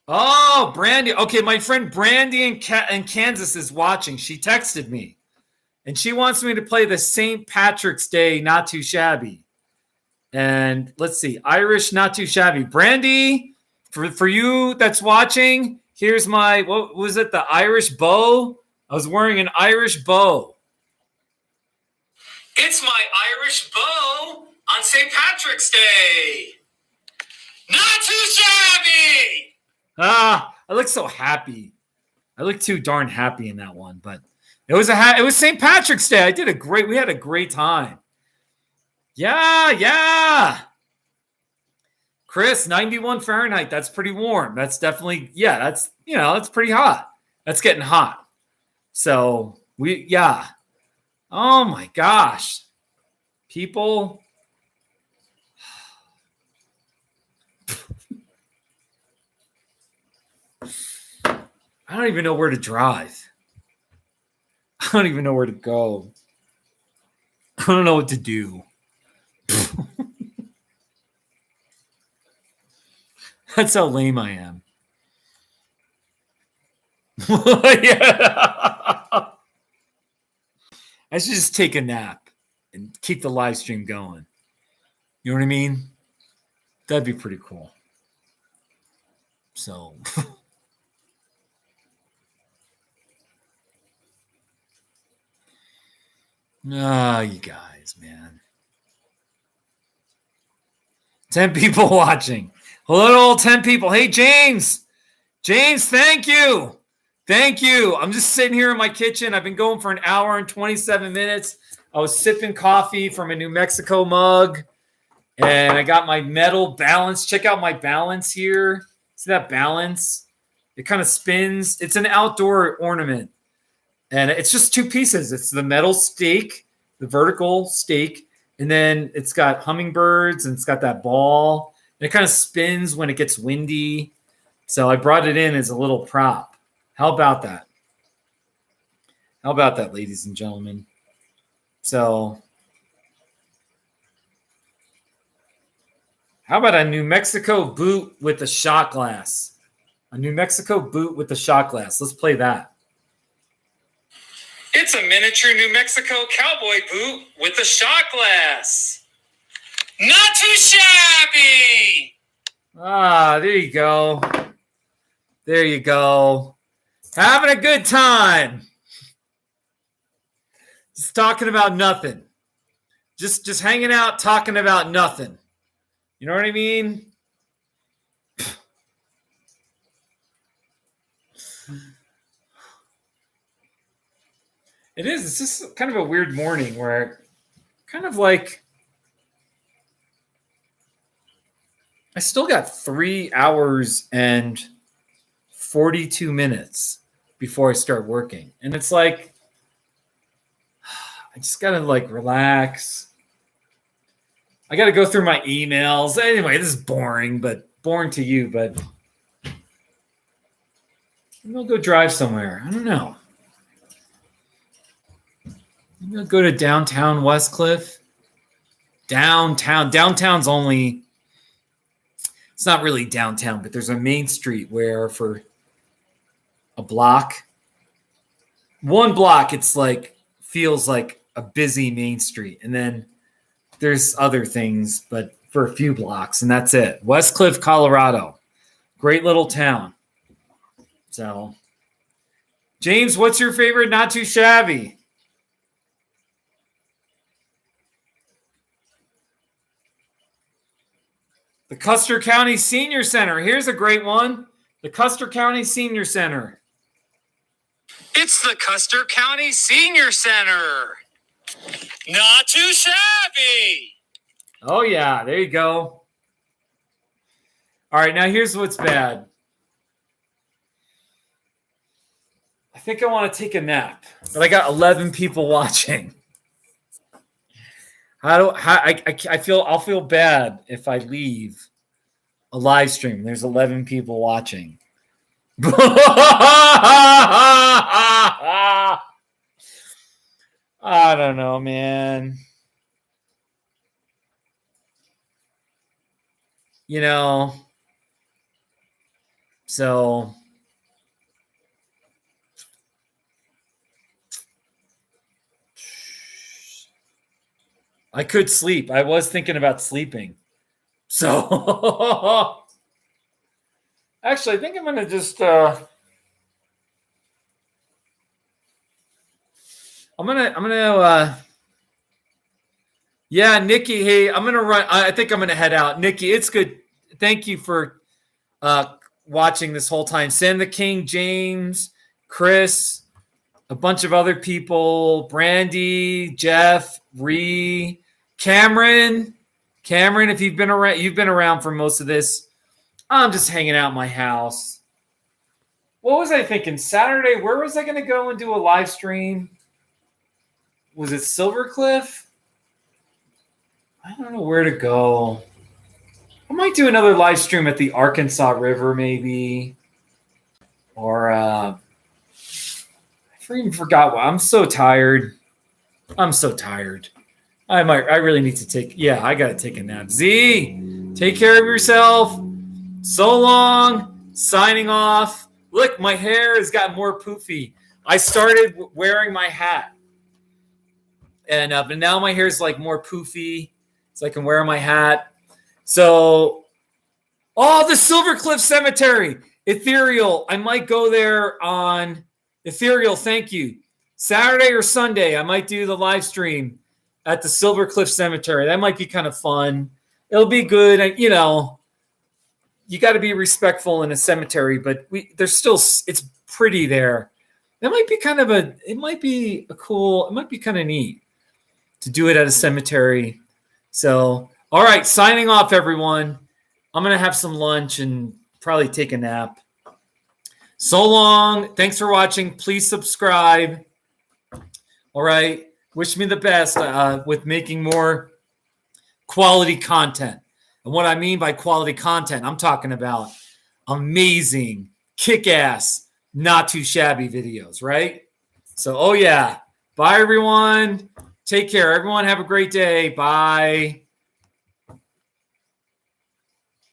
Oh, Brandy. Okay, my friend Brandy in Kansas is watching. She texted me. And she wants me to play the St. Patrick's Day Not Too Shabby. And let's see. Irish Not Too Shabby. Brandy, for you that's watching, here's my, what was it? The Irish bow? I was wearing an Irish bow. It's my Irish bow on St. Patrick's Day. Not too shabby. I look so happy. I look too darn happy in that one, but it was St. Patrick's Day. We had a great time. Yeah, yeah. Chris, 91 Fahrenheit. That's pretty warm. That's definitely, yeah, that's pretty hot. That's getting hot. So yeah. Oh my gosh. People. I don't even know where to drive. I don't even know where to go. I don't know what to do. That's how lame I am. Yeah. I should just take a nap and keep the live stream going. You know what I mean? That'd be pretty cool. So... you guys, man. 10 people watching. Hello, all 10 people. Hey, James. James, thank you. Thank you. I'm just sitting here in my kitchen. I've been going for an hour and 27 minutes. I was sipping coffee from a New Mexico mug, and I got my metal balance. Check out my balance here. See that balance? It kind of spins. It's an outdoor ornament. And it's just two pieces. It's the metal stake, the vertical stake, and then it's got hummingbirds and it's got that ball. And it kind of spins when it gets windy. So I brought it in as a little prop. How about that? How about that, ladies and gentlemen? So how about a New Mexico boot with a shot glass? A New Mexico boot with a shot glass. Let's play that. It's a miniature New Mexico cowboy boot with a shot glass. Not too shabby. There you go. There you go. Having a good time. Just talking about nothing. Just hanging out, talking about nothing. You know what I mean? It is. It's just kind of a weird morning where kind of like I still got 3 hours and 42 minutes before I start working. And it's like, I just got to like relax. I got to go through my emails. Anyway, this is boring to you, but we'll go drive somewhere. I don't know. I'm going to go to downtown Westcliff. downtown. Downtown's only, it's not really downtown, but there's a main street where for a block, one block, it's like, feels like a busy main street. And then there's other things, but for a few blocks, and that's it. West Cliff, Colorado. Great little town. So, James, what's your favorite Not Too Shabby? The Custer County Senior Center. Here's a great one. The Custer County Senior Center. It's the Custer County Senior Center. Not too shabby. Oh, yeah. There you go. All right. Now, here's what's bad. I think I want to take a nap, but I got 11 people watching. I'll feel bad if I leave a live stream. There's 11 people watching. I don't know, man. You know, so I could sleep. I was thinking about sleeping. So actually, I think I'm going to just yeah, Nikki, hey, I'm going to run. I think I'm going to head out. Nikki, it's good. Thank you for watching this whole time. Send the King, James, Chris, a bunch of other people, Brandy, Jeff, Ree, Cameron, if you've been around for most of this. I'm just hanging out in my house. What was I thinking? Saturday, where was I going to go and do a live stream? Was it Silver Cliff? I don't know where to go. I might do another live stream at the Arkansas River, maybe. Or I even forgot what. I'm so tired. I really need to I got to take a nap. Z, take care of yourself. So long. Signing off. Look, my hair has gotten more poofy. I started wearing my hat. And but now my hair is like more poofy, so I can wear my hat. So, the Silver Cliff Cemetery, Ethereal. I might go there on Ethereal. Thank you. Saturday or Sunday, I might do the live stream at the Silver Cliff Cemetery. That might be kind of fun. It'll be good. You know, you got to be respectful in a cemetery, but it's pretty there. That might be kind of it might be kind of neat to do it at a cemetery. So, all right, signing off, everyone. I'm going to have some lunch and probably take a nap. So long. Thanks for watching. Please subscribe. All right. Wish me the best with making more quality content. And what I mean by quality content, I'm talking about amazing, kick-ass, not too shabby videos, right? So, yeah. Bye, everyone. Take care. Everyone have a great day. Bye.